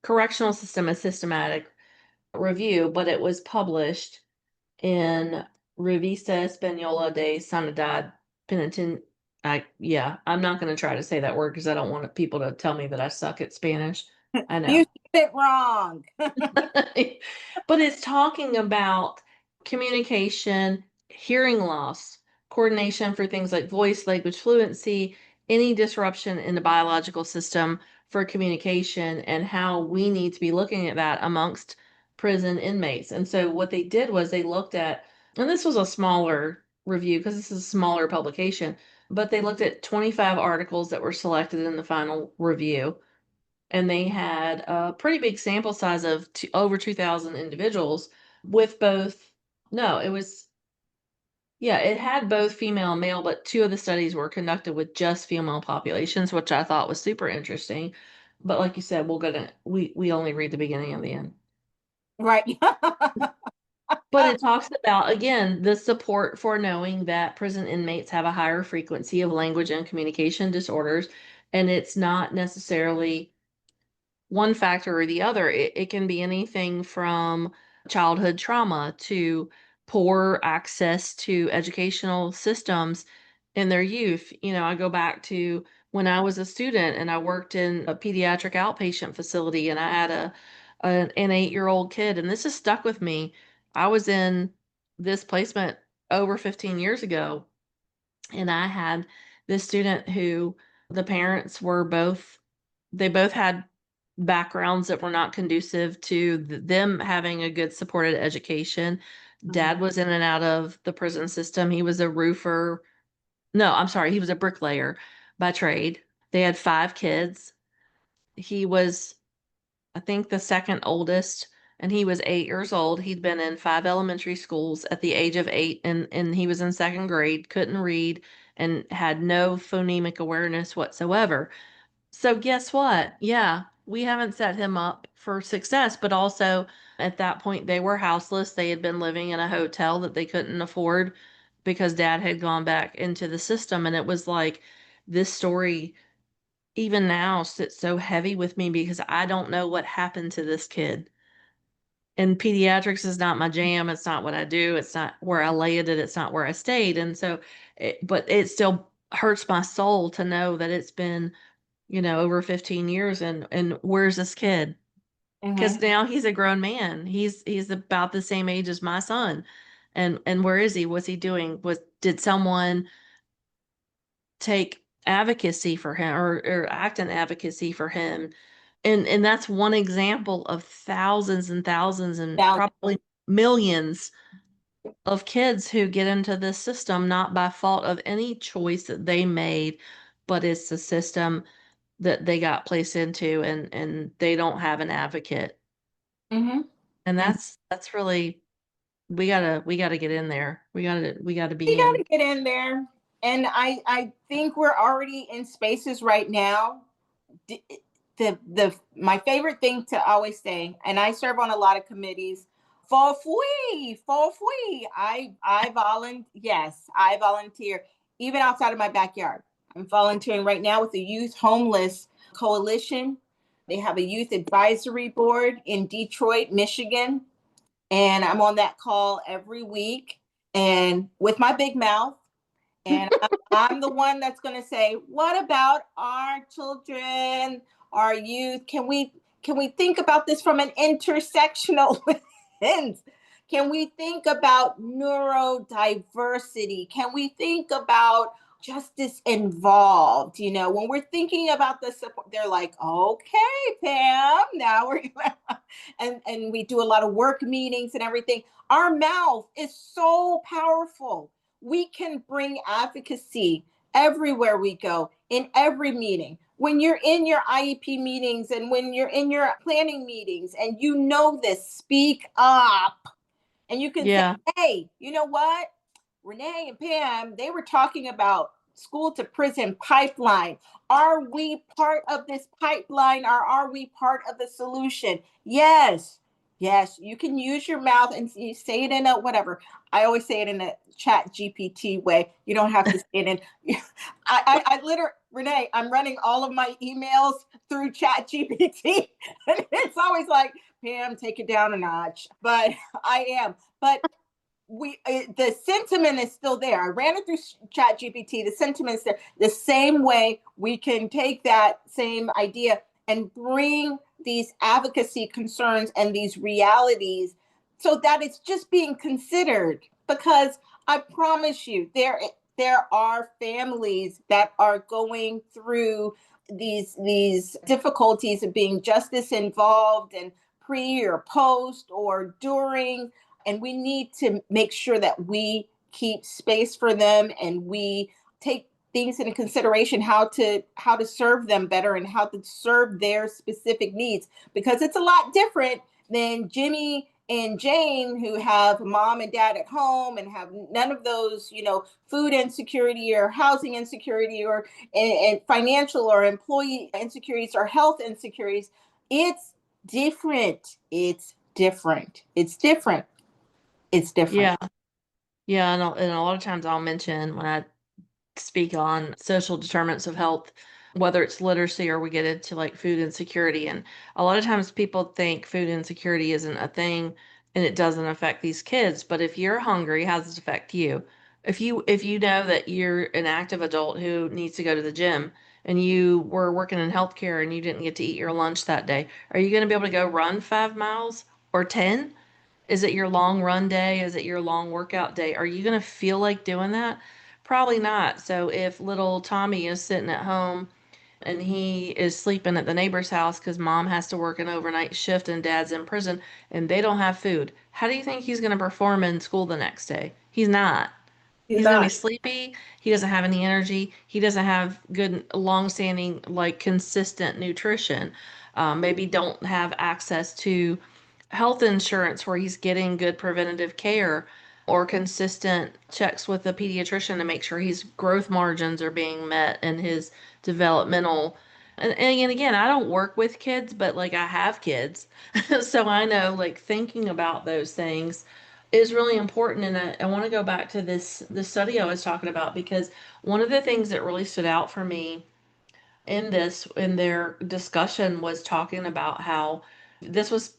correctional system, a systematic review, but it was published in Revista Española de Sanidad Penitent. I'm not going to try to say that word because I don't want people to tell me that I suck at Spanish. I You know. said it wrong. But it's talking about communication, hearing loss, coordination for things like voice, language fluency, any disruption in the biological system for communication, and how we need to be looking at that amongst prison inmates. And so what they did was they looked at, and this was a smaller review because this is a smaller publication, but they looked at 25 articles that were selected in the final review, and they had a pretty big sample size of over 2,000 individuals with both. No, it was, yeah, it had both female and male, but two of the studies were conducted with just female populations, which I thought was super interesting. But like you said, we only read the beginning and the end. Right. But it talks about, again, the support for knowing that prison inmates have a higher frequency of language and communication disorders, and it's not necessarily one factor or the other. It can be anything from childhood trauma to poor access to educational systems in their youth. I go back to when I was a student and I worked in a pediatric outpatient facility, and I had an 8-year-old kid, and this has stuck with me. I was in this placement over 15 years ago, and I had this student who the parents were both they both had backgrounds that were not conducive to them having a good supported education. Dad was in and out of the prison system. He was a roofer. No, I'm sorry, he was a bricklayer by trade. They had 5 kids. He was, I think the second oldest, and he was 8 years old. He'd been in 5 elementary schools at the age of 8, and he was in second grade, couldn't read, and had no phonemic awareness whatsoever. So guess what? Yeah, we haven't set him up for success, but also at that point they were houseless. They had been living in a hotel that they couldn't afford because dad had gone back into the system. And it was like this story even now sits so heavy with me because I don't know what happened to this kid. And pediatrics is not my jam. It's not what I do. It's not where I landed. It's not where I stayed. And so, but it still hurts my soul to know that it's been, over 15 years, and where's this kid? Because Hmm. now he's a grown man. He's about the same age as my son. And where is he? What's he doing? Did someone take advocacy for him, or act in advocacy for him? And that's one example of thousands and thousands and Now, probably millions of kids who get into this system not by fault of any choice that they made, but it's the system that they got placed into, and they don't have an advocate. hmm And that's really, we gotta get in there. We gotta we be got in. to get in there. And I think we're already in spaces right now. The my favorite thing to always say, and I serve on a lot of committees, fall free. I volunteer. Yes, I volunteer even outside of my backyard. I'm volunteering right now with the Youth Homeless Coalition. They have a youth advisory board in Detroit, Michigan, and I'm on that call every week. And with my big mouth, and I'm the one that's going to say, what about our children, our youth? Can we think about this from an intersectional lens? Can we think about neurodiversity? Can we think about justice involved? When we're thinking about the support, they're like, okay, Pam, now we're and we do a lot of work meetings and everything. Our mouth is so powerful. We can bring advocacy everywhere we go, in every meeting. When you're in your IEP meetings and when you're in your planning meetings and this, speak up. And you can say, Yeah, hey, you know what? Renee and Pam, they were talking about school to prison pipeline. Are we part of this pipeline, or are we part of the solution? Yes. Yes, you can use your mouth and you say it in a whatever. I always say it in a chat GPT way. You don't have to say it in. I literally, Renee, I'm running all of my emails through chat GPT. And it's always like, Pam, take it down a notch. But I am. But the sentiment is still there. I ran it through chat GPT. The sentiment's there. The same way we can take that same idea and bring these advocacy concerns and these realities so that it's just being considered. Because I promise you, there are families that are going through these difficulties of being justice involved and pre or post or during, and we need to make sure that we keep space for them and we take things into consideration, how to serve them better and how to serve their specific needs, because it's a lot different than Jimmy and Jane, who have mom and dad at home and have none of those, food insecurity or housing insecurity or and financial or employee insecurities or health insecurities. It's different. It's different. It's different. It's different. yeah, yeah. And a lot of times I'll mention when I speak on social determinants of health, whether it's literacy or we get into like food insecurity. And a lot of times people think food insecurity isn't a thing and it doesn't affect these kids. But if you're hungry, how does it affect you? If you know that you're an active adult who needs to go to the gym and you were working in healthcare and you didn't get to eat your lunch that day, are you going to be able to go run 5 miles or 10? Is it your long run day? Is it your long workout day? Are you going to feel like doing that? Probably not. So if little Tommy is sitting at home and he is sleeping at the neighbor's house because mom has to work an overnight shift and dad's in prison and they don't have food, how do you think he's going to perform in school the next day? He's not. He's He's going to be not. sleepy. He doesn't have any energy. He doesn't have good, long-standing, like consistent nutrition. Maybe don't have access to health insurance where he's getting good preventative care or consistent checks with the pediatrician to make sure his growth margins are being met and his developmental. And again, I don't work with kids, but like I have kids. So I know like thinking about those things is really important. And I want to go back to this study I was talking about because one of the things that really stood out for me in their discussion was talking about how this was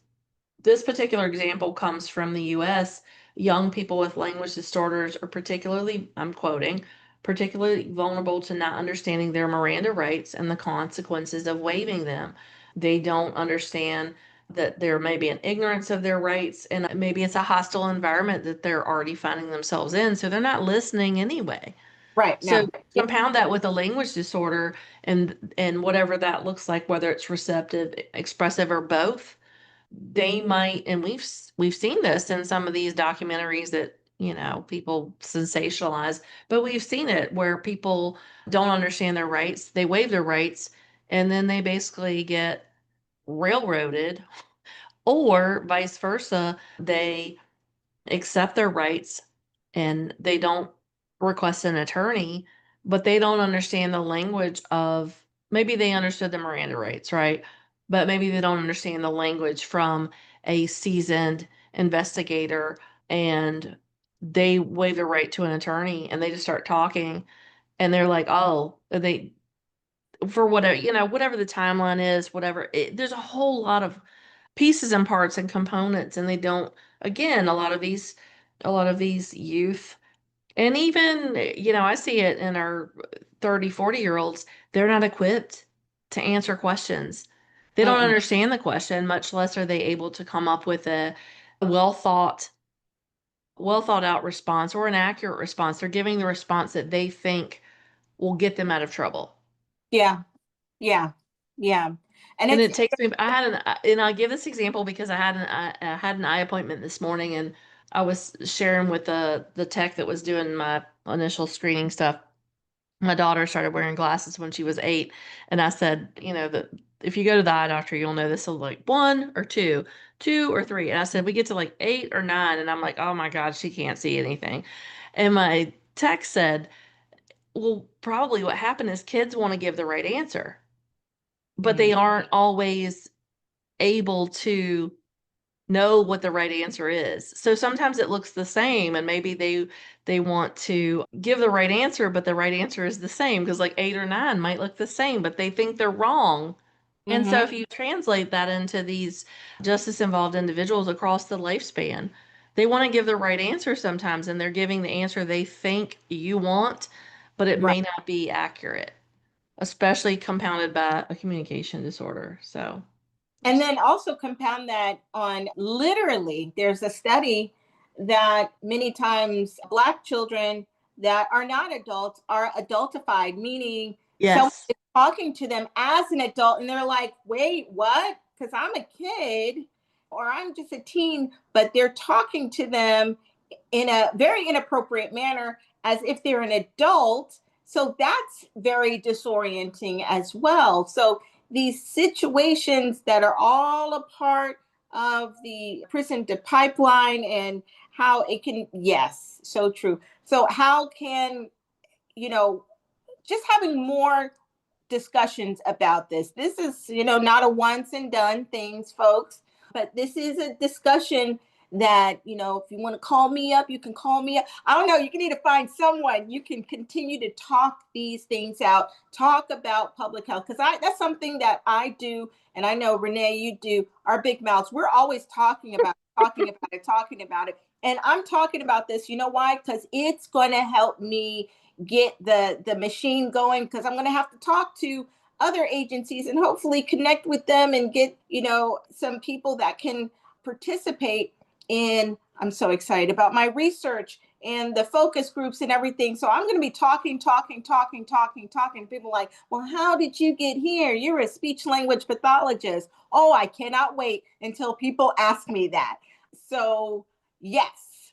this particular example comes from the US. Young people with language disorders are particularly, I'm quoting, particularly vulnerable to not understanding their Miranda rights and the consequences of waiving them. They don't understand that there may be an ignorance of their rights, and maybe it's a hostile environment that they're already finding themselves in, so they're not listening anyway. Right So now. Yeah. compound that with a language disorder and whatever that looks like, whether it's receptive, expressive, or both, they might, and we've seen this in some of these documentaries that, people sensationalize, but we've seen it where people don't understand their rights, they waive their rights, and then they basically get railroaded, or vice versa, they accept their rights and they don't request an attorney, but they don't understand the language of, maybe they understood the Miranda rights, right? But maybe they don't understand the language from a seasoned investigator, and they waive the right to an attorney and they just start talking, and they're like, oh, they, for whatever, whatever the timeline is, whatever, there's a whole lot of pieces and parts and components, and they don't, again, a lot of these youth, and even, I see it in our 30, 40 year olds, they're not equipped to answer questions. They don't Mm-mm. understand the question, much less are they able to come up with a well thought out response or an accurate response. They're giving the response that they think will get them out of trouble. Yeah. Yeah. Yeah. And And it's it takes me, and I give this example because I had an eye appointment this morning, and I was sharing with the tech that was doing my initial screening stuff. My daughter started wearing glasses when she was 8, and I said, that if you go to the eye doctor, you'll know this is like 1 or 2, 2 or 3. And I said, we get to like 8 or 9, and I'm like, oh my God, she can't see anything. And my tech said, well, probably what happened is kids want to give the right answer, but Mhm. they aren't always able to know what the right answer is. So sometimes it looks the same, and maybe they want to give the right answer, but the right answer is the same because like 8 or 9 might look the same, but they think they're wrong. And so Mhm. if you translate that into these justice involved individuals across the lifespan, they want to give the right answer sometimes, and they're giving the answer they think you want, but it Right. may not be accurate, especially compounded by a communication disorder. So And then also compound that on literally, there's a study that many times Black children that are not adults are adultified, meaning someone yes. is talking to them as an adult and they're like, wait, what? Because I'm a kid or I'm just a teen, but they're talking to them in a very inappropriate manner as if they're an adult. So that's very disorienting as well. So these situations that are all a part of the prison to pipeline and how it can, yes, so true. So how can, you know, just having more discussions about this. This is, not a once and done things, folks, but this is a discussion that, if you want to call me up, you can call me up. I don't know, you can need to find someone you can continue to talk these things out, talk about public health, because I that's something that I do, and I know Renee, you do, our big mouths. We're always talking about it. And I'm talking about this, you know why? Because it's going to help me get the machine going, because I'm going to have to talk to other agencies and hopefully connect with them and get some people that can participate in. I'm so excited about my research and the focus groups and everything. So I'm going to be talking. People like, well, how did you get here? You're a speech language pathologist. Oh, I cannot wait until people ask me that. So yes,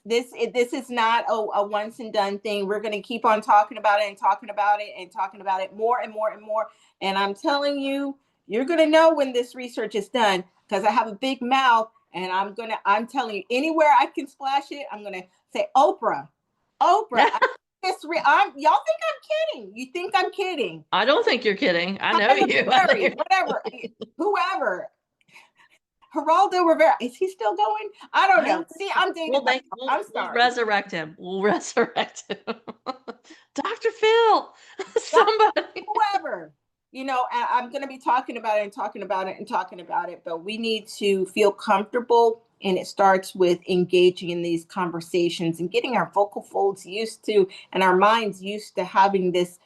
This is not a once and done thing. We're going to keep on talking about it and talking about it and talking about it more and more and more. And I'm telling you, you're going to know when this research is done, because I have a big mouth, and I'm telling you, anywhere I can splash it, I'm going to say Oprah. Oprah. Y'all think I'm kidding. You think I'm kidding. I don't think you're kidding. I know Tyler you. Perry, whatever, whoever. Geraldo Rivera, is he still going? I don't know. See, I'm dating myself. I'm We'll sorry. resurrect him. We'll resurrect him. Dr. Phil, somebody. Whoever. I'm going to be talking about it and talking about it and talking about it, but we need to feel comfortable. And it starts with engaging in these conversations and getting our vocal folds used to, and our minds used to having this.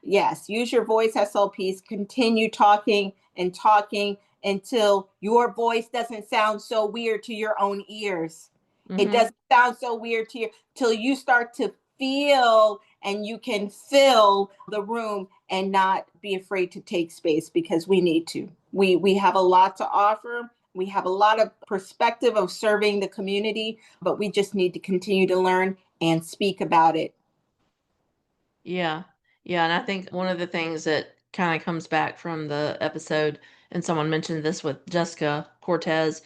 Yes, use your voice, SLPs. Continue talking and talking until your voice doesn't sound so weird to your own ears. It doesn't sound so weird to you till you start to feel and you can fill the room and not be afraid to take space, because we need to. We have a lot to offer. We have a lot of perspective of serving the community, but we just need to continue to learn and speak about it. Yeah. Yeah. And I think one of the things that kind of comes back from the episode, and someone mentioned this with Jessica Cortez,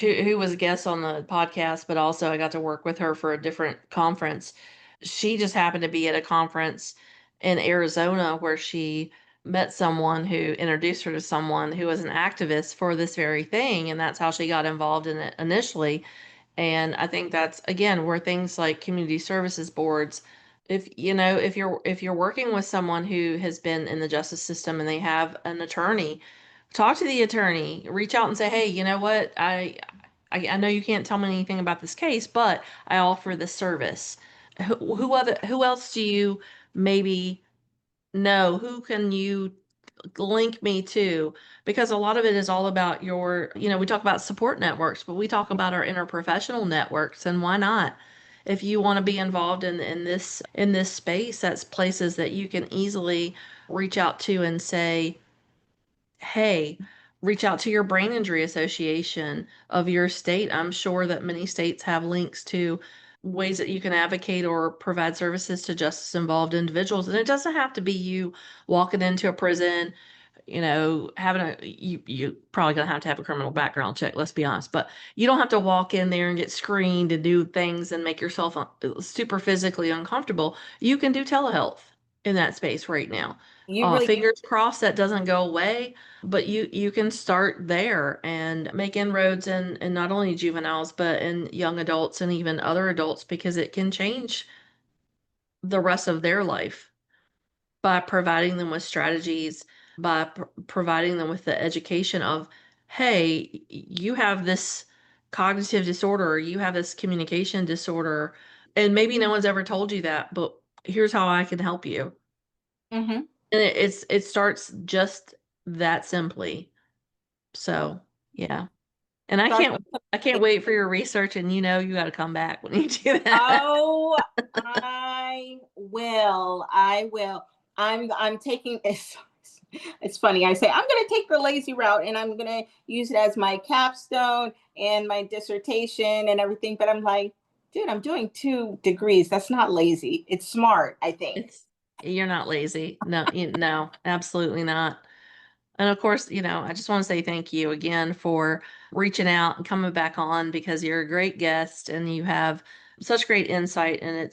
who was a guest on the podcast, but also I got to work with her for a different conference. She just happened to be at a conference in Arizona where she met someone who introduced her to someone who was an activist for this very thing. And that's how she got involved in it initially. And I think that's again where things like community services boards, if you're working with someone who has been in the justice system and they have an attorney, talk to the attorney, reach out and say, hey, you know what? I know you can't tell me anything about this case, but I offer this service. Who else do you maybe know? Who can you link me to? Because a lot of it is all about we talk about support networks, but we talk about our interprofessional networks, and why not? If you want to be involved in this space, that's places that you can easily reach out to and say, hey, reach out to your brain injury association of your state. I'm sure that many states have links to ways that you can advocate or provide services to justice involved individuals. And it doesn't have to be you walking into a prison, having you probably gonna have to have a criminal background check, let's be honest, but you don't have to walk in there and get screened and do things and make yourself super physically uncomfortable. You can do telehealth in that space right now. You really Fingers crossed that doesn't go away, but you can start there and make inroads in not only juveniles, but in young adults and even other adults, because it can change the rest of their life by providing them with strategies, by providing them with the education of, hey, you have this cognitive disorder, or you have this communication disorder, and maybe no one's ever told you that, but here's how I can help you. mm-hmm. And it starts just that simply. So yeah. And start. I can't wait for your research, and you got to come back when you do that. Oh, I will. I will. I'm taking this. It's funny. I say I'm going to take the lazy route and I'm going to use it as my capstone and my dissertation and everything. But I'm like, dude, I'm doing 2 degrees. That's not lazy. It's smart, I think. You're not lazy. No, no, absolutely not. And of course, I just want to say thank you again for reaching out and coming back on, because you're a great guest and you have such great insight, and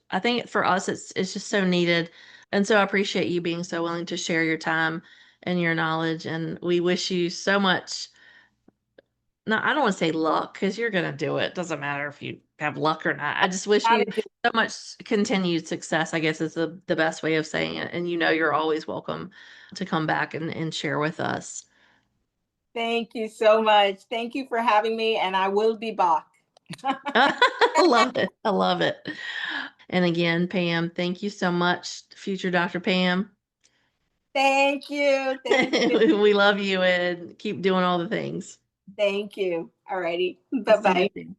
I think for us it's just so needed. And so I appreciate you being so willing to share your time and your knowledge, and we wish you so much. No, I don't want to say luck, because you're going to do it. Doesn't matter if you have luck or not. I just wish you so much continued success, I guess is the best way of saying it. And you're always welcome to come back and share with us. Thank you so much. Thank you for having me, and I will be back. I love it. I love it. And again, Pam, thank you so much, future Dr. Pam. Thank you. Thank you. We love you and keep doing all the things. Thank you. All righty. I'll see you Bye-bye. soon.